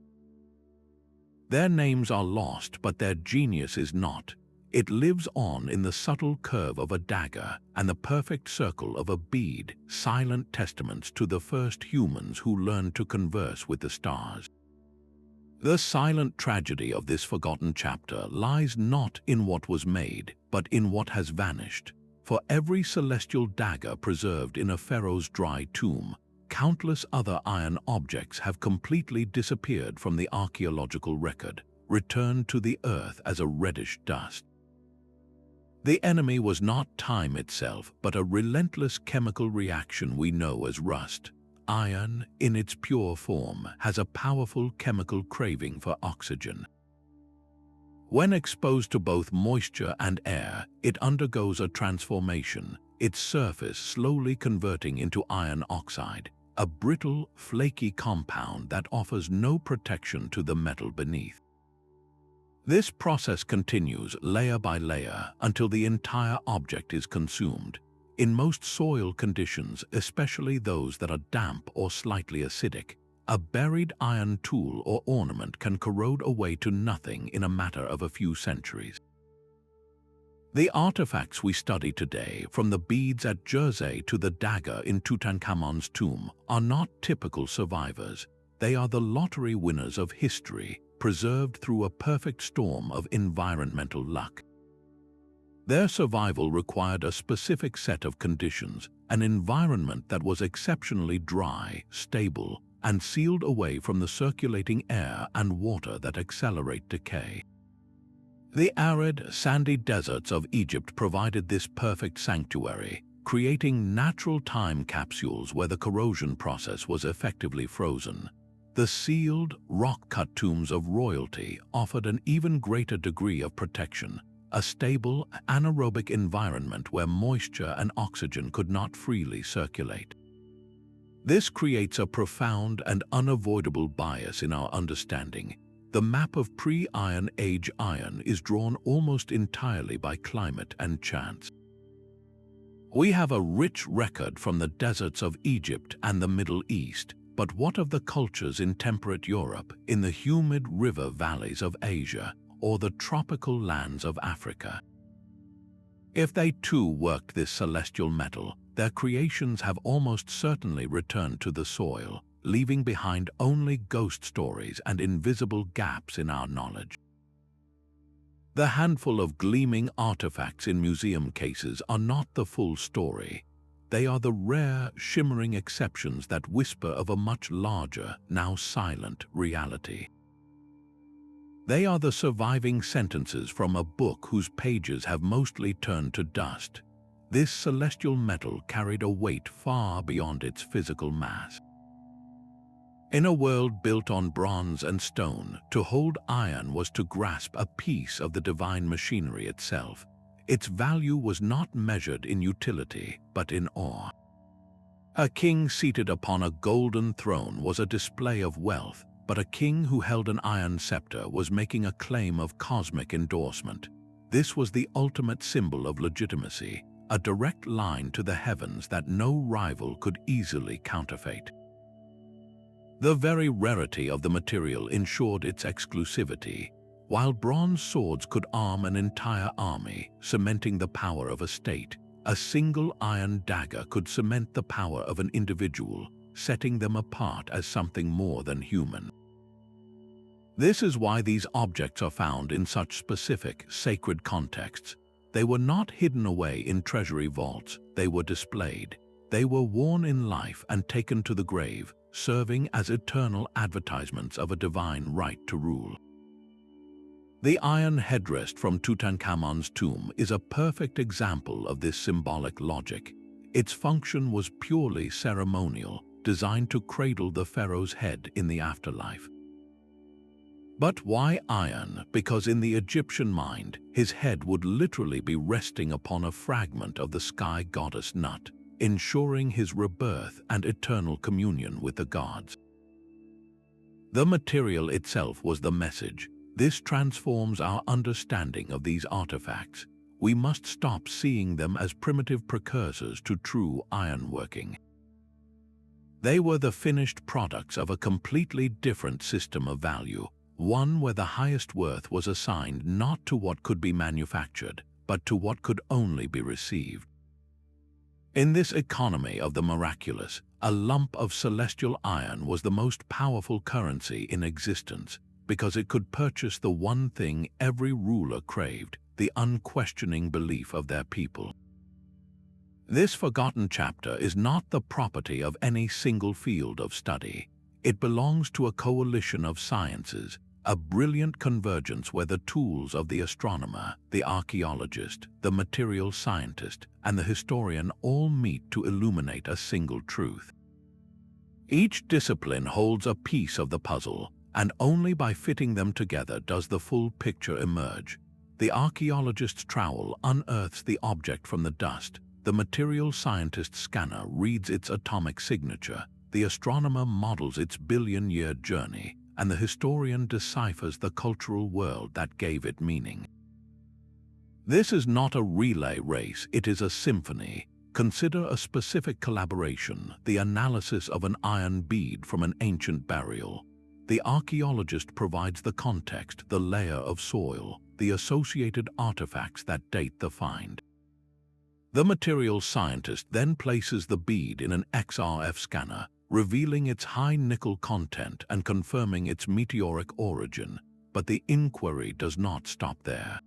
Their names are lost, but their genius is not. It lives on in the subtle curve of a dagger and the perfect circle of a bead, silent testaments to the first humans who learned to converse with the stars. The silent tragedy of this forgotten chapter lies not in what was made, but in what has vanished. For every celestial dagger preserved in a pharaoh's dry tomb, countless other iron objects have completely disappeared from the archaeological record, returned to the earth as a reddish dust. The enemy was not time itself, but a relentless chemical reaction we know as rust. Iron, in its pure form, has a powerful chemical craving for oxygen. When exposed to both moisture and air, it undergoes a transformation, its surface slowly converting into iron oxide, a brittle, flaky compound that offers no protection to the metal beneath. This process continues layer by layer until the entire object is consumed. In most soil conditions, especially those that are damp or slightly acidic, a buried iron tool or ornament can corrode away to nothing in a matter of a few centuries. The artifacts we study today, from the beads at Gerzeh to the dagger in Tutankhamun's tomb, are not typical survivors. They are the lottery winners of history, preserved through a perfect storm of environmental luck. Their survival required a specific set of conditions, an environment that was exceptionally dry, stable, and sealed away from the circulating air and water that accelerate decay. The arid, sandy deserts of Egypt provided this perfect sanctuary, creating natural time capsules where the corrosion process was effectively frozen. The sealed, rock-cut tombs of royalty offered an even greater degree of protection, a stable, anaerobic environment where moisture and oxygen could not freely circulate. This creates a profound and unavoidable bias in our understanding. The map of pre-Iron Age iron is drawn almost entirely by climate and chance. We have a rich record from the deserts of Egypt and the Middle East, but what of the cultures in temperate Europe, in the humid river valleys of Asia, or the tropical lands of Africa? If they too worked this celestial metal, their creations have almost certainly returned to the soil, leaving behind only ghost stories and invisible gaps in our knowledge. The handful of gleaming artifacts in museum cases are not the full story. They are the rare, shimmering exceptions that whisper of a much larger, now silent, reality. They are the surviving sentences from a book whose pages have mostly turned to dust. This celestial metal carried a weight far beyond its physical mass. In a world built on bronze and stone, to hold iron was to grasp a piece of the divine machinery itself. Its value was not measured in utility, but in awe. A king seated upon a golden throne was a display of wealth, but a king who held an iron scepter was making a claim of cosmic endorsement. This was the ultimate symbol of legitimacy, a direct line to the heavens that no rival could easily counterfeit. The very rarity of the material ensured its exclusivity. While bronze swords could arm an entire army, cementing the power of a state, a single iron dagger could cement the power of an individual, setting them apart as something more than human. This is why these objects are found in such specific, sacred contexts. They were not hidden away in treasury vaults, they were displayed. They were worn in life and taken to the grave, serving as eternal advertisements of a divine right to rule. The iron headrest from Tutankhamun's tomb is a perfect example of this symbolic logic. Its function was purely ceremonial, designed to cradle the pharaoh's head in the afterlife. But why iron? Because in the Egyptian mind, his head would literally be resting upon a fragment of the sky goddess Nut, ensuring his rebirth and eternal communion with the gods. The material itself was the message. This transforms our understanding of these artifacts. We must stop seeing them as primitive precursors to true ironworking. They were the finished products of a completely different system of value, one where the highest worth was assigned not to what could be manufactured, but to what could only be received. In this economy of the miraculous, a lump of celestial iron was the most powerful currency in existence, because it could purchase the one thing every ruler craved, the unquestioning belief of their people. This forgotten chapter is not the property of any single field of study. It belongs to a coalition of sciences, a brilliant convergence where the tools of the astronomer, the archaeologist, the material scientist, and the historian all meet to illuminate a single truth. Each discipline holds a piece of the puzzle, and only by fitting them together does the full picture emerge. The archaeologist's trowel unearths the object from the dust, the material scientist's scanner reads its atomic signature, the astronomer models its billion-year journey, and the historian deciphers the cultural world that gave it meaning. This is not a relay race, it is a symphony. Consider a specific collaboration, the analysis of an iron bead from an ancient burial. The archaeologist provides the context, the layer of soil, the associated artifacts that date the find. The material scientist then places the bead in an XRF scanner, revealing its high nickel content and confirming its meteoric origin, but the inquiry does not stop there.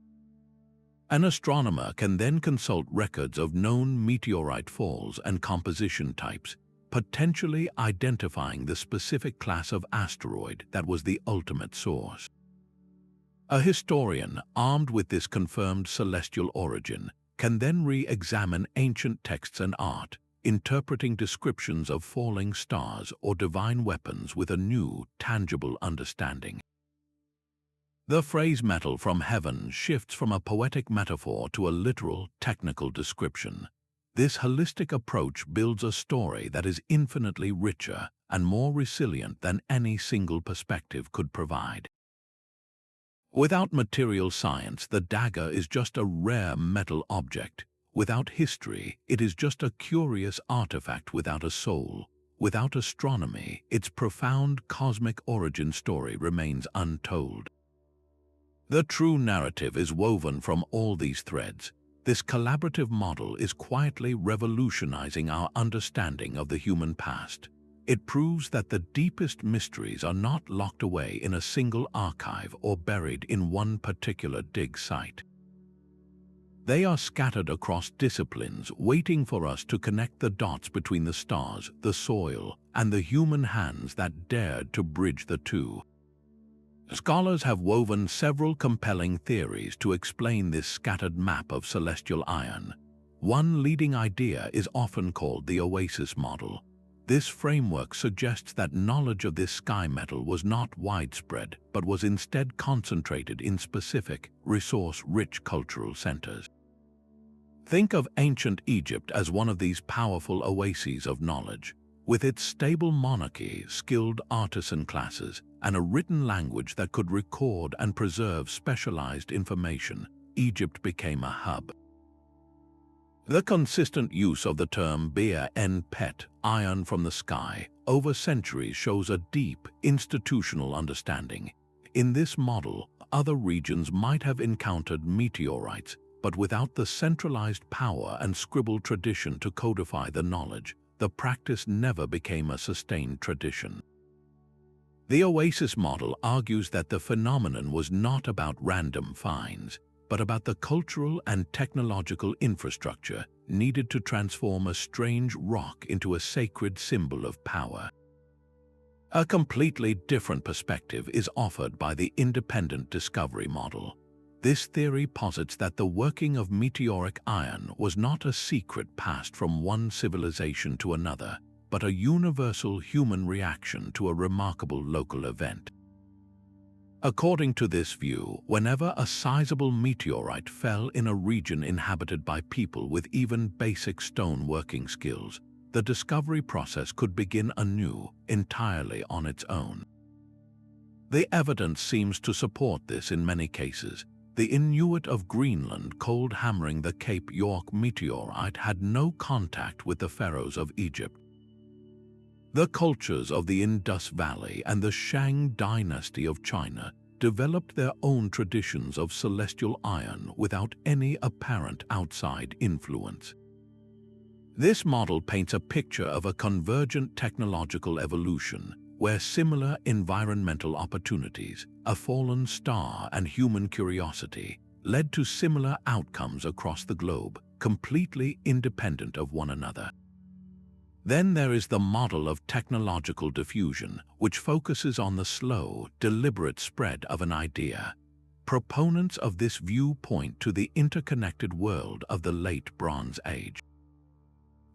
An astronomer can then consult records of known meteorite falls and composition types, potentially identifying the specific class of asteroid that was the ultimate source. A historian, armed with this confirmed celestial origin, can then re-examine ancient texts and art, interpreting descriptions of falling stars or divine weapons with a new, tangible understanding. The phrase metal from heaven shifts from a poetic metaphor to a literal, technical description. This holistic approach builds a story that is infinitely richer and more resilient than any single perspective could provide. Without material science, the dagger is just a rare metal object. Without history, it is just a curious artifact without a soul. Without astronomy, its profound cosmic origin story remains untold. The true narrative is woven from all these threads. This collaborative model is quietly revolutionizing our understanding of the human past. It proves that the deepest mysteries are not locked away in a single archive or buried in one particular dig site. They are scattered across disciplines, waiting for us to connect the dots between the stars, the soil, and the human hands that dared to bridge the two. Scholars have woven several compelling theories to explain this scattered map of celestial iron. One leading idea is often called the oasis model. This framework suggests that knowledge of this sky metal was not widespread, but was instead concentrated in specific, resource-rich cultural centers. Think of ancient Egypt as one of these powerful oases of knowledge. With its stable monarchy, skilled artisan classes, and a written language that could record and preserve specialized information, Egypt became a hub. The consistent use of the term pet, iron from the sky, over centuries shows a deep, institutional understanding. In this model, other regions might have encountered meteorites, but without the centralized power and scribbled tradition to codify the knowledge, the practice never became a sustained tradition. The oasis model argues that the phenomenon was not about random finds, but about the cultural and technological infrastructure needed to transform a strange rock into a sacred symbol of power. A completely different perspective is offered by the independent discovery model. This theory posits that the working of meteoric iron was not a secret passed from one civilization to another, but a universal human reaction to a remarkable local event. According to this view, whenever a sizable meteorite fell in a region inhabited by people with even basic stone working skills, the discovery process could begin anew, entirely on its own. The evidence seems to support this in many cases. The Inuit of Greenland cold hammering the Cape York meteorite had no contact with the pharaohs of Egypt. The cultures of the Indus Valley and the Shang dynasty of China developed their own traditions of celestial iron without any apparent outside influence. This model paints a picture of a convergent technological evolution where similar environmental opportunities, a fallen star, and human curiosity led to similar outcomes across the globe, completely independent of one another. Then there is the model of technological diffusion, which focuses on the slow, deliberate spread of an idea. Proponents of this view point to the interconnected world of the late Bronze Age.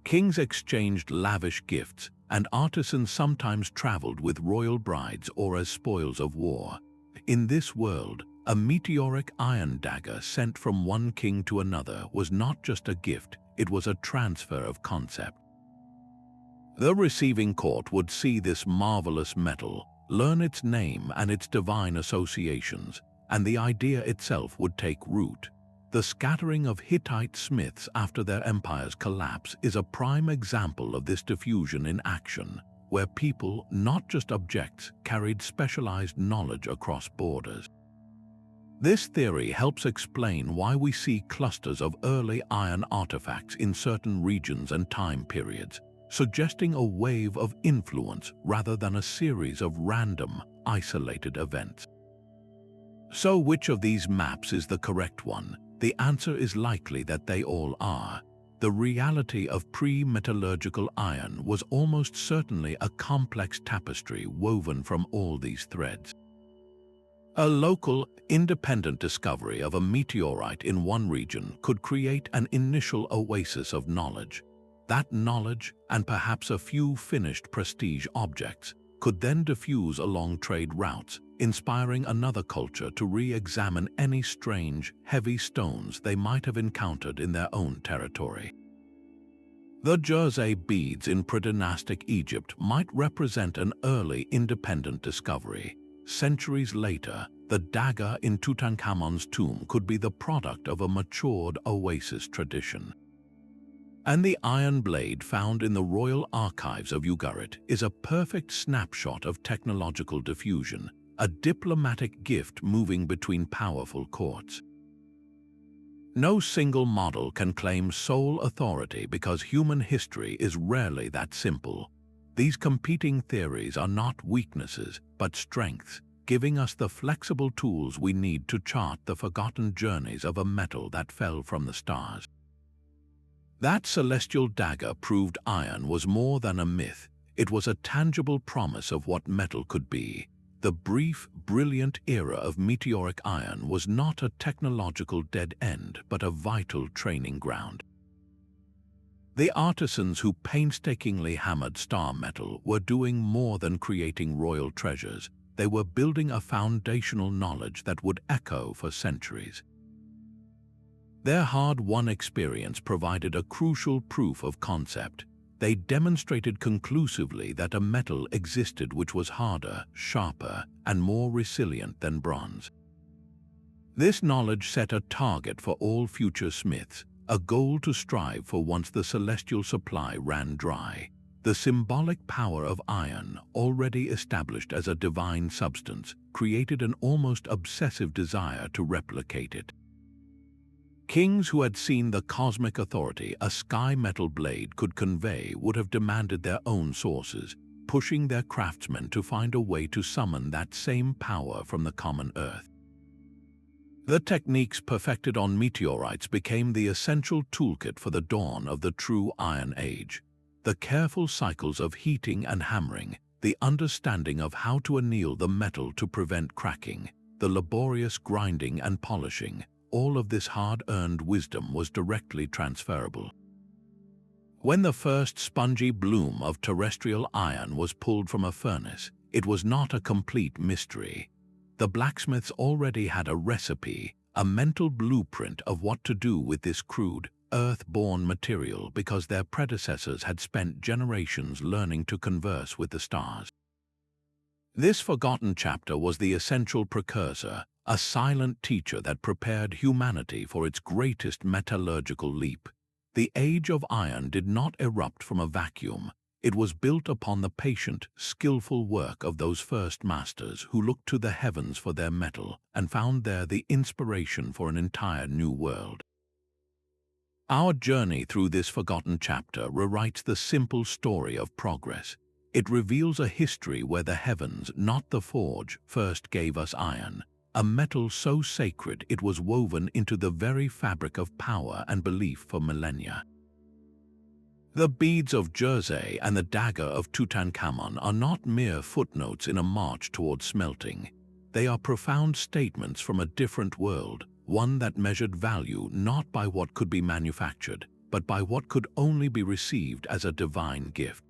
Kings exchanged lavish gifts, and artisans sometimes traveled with royal brides or as spoils of war. In this world, a meteoric iron dagger sent from one king to another was not just a gift, it was a transfer of concept. The receiving court would see this marvelous metal, learn its name and its divine associations, and the idea itself would take root. The scattering of Hittite smiths after their empire's collapse is a prime example of this diffusion in action, where people, not just objects, carried specialized knowledge across borders. This theory helps explain why we see clusters of early iron artifacts in certain regions and time periods, suggesting a wave of influence rather than a series of random, isolated events. So which of these maps is the correct one? The answer is likely that they all are. The reality of pre-metallurgical iron was almost certainly a complex tapestry woven from all these threads. A local, independent discovery of a meteorite in one region could create an initial oasis of knowledge. That knowledge, and perhaps a few finished prestige objects, could then diffuse along trade routes, inspiring another culture to re-examine any strange, heavy stones they might have encountered in their own territory. The Gerzeh beads in predynastic Egypt might represent an early independent discovery. Centuries later, the dagger in Tutankhamun's tomb could be the product of a matured oasis tradition. And the iron blade found in the royal archives of Ugarit is a perfect snapshot of technological diffusion, a diplomatic gift moving between powerful courts. No single model can claim sole authority because human history is rarely that simple. These competing theories are not weaknesses, but strengths, giving us the flexible tools we need to chart the forgotten journeys of a metal that fell from the stars. That celestial dagger proved iron was more than a myth. It was a tangible promise of what metal could be. The brief, brilliant era of meteoric iron was not a technological dead end, but a vital training ground. The artisans who painstakingly hammered star metal were doing more than creating royal treasures. They were building a foundational knowledge that would echo for centuries. Their hard-won experience provided a crucial proof of concept. They demonstrated conclusively that a metal existed which was harder, sharper, and more resilient than bronze. This knowledge set a target for all future smiths, a goal to strive for once the celestial supply ran dry. The symbolic power of iron, already established as a divine substance, created an almost obsessive desire to replicate it. Kings who had seen the cosmic authority a sky metal blade could convey would have demanded their own sources, pushing their craftsmen to find a way to summon that same power from the common earth. The techniques perfected on meteorites became the essential toolkit for the dawn of the true Iron Age. The careful cycles of heating and hammering, the understanding of how to anneal the metal to prevent cracking, the laborious grinding and polishing, all of this hard-earned wisdom was directly transferable. When the first spongy bloom of terrestrial iron was pulled from a furnace, it was not a complete mystery. The blacksmiths already had a recipe, a mental blueprint of what to do with this crude, earth-born material because their predecessors had spent generations learning to converse with the stars. This forgotten chapter was the essential precursor, a silent teacher that prepared humanity for its greatest metallurgical leap. The age of iron did not erupt from a vacuum. It was built upon the patient, skillful work of those first masters who looked to the heavens for their metal and found there the inspiration for an entire new world. Our journey through this forgotten chapter rewrites the simple story of progress. It reveals a history where the heavens, not the forge, first gave us iron, a metal so sacred it was woven into the very fabric of power and belief for millennia. The beads of Gerzeh and the dagger of Tutankhamun are not mere footnotes in a march toward smelting. They are profound statements from a different world, one that measured value not by what could be manufactured, but by what could only be received as a divine gift.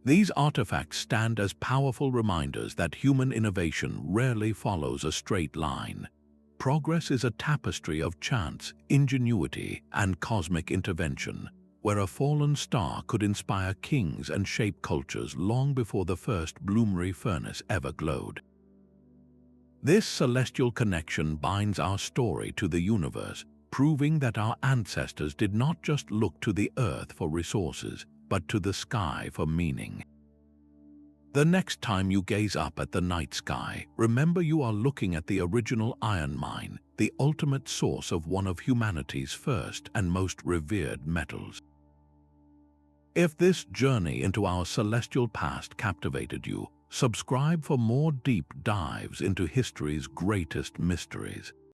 These artifacts stand as powerful reminders that human innovation rarely follows a straight line. Progress is a tapestry of chance, ingenuity, and cosmic intervention, where a fallen star could inspire kings and shape cultures long before the first bloomery furnace ever glowed. This celestial connection binds our story to the universe, proving that our ancestors did not just look to the earth for resources, but to the sky for meaning. The next time you gaze up at the night sky, remember you are looking at the original iron mine, the ultimate source of one of humanity's first and most revered metals. If this journey into our celestial past captivated you, subscribe for more deep dives into history's greatest mysteries.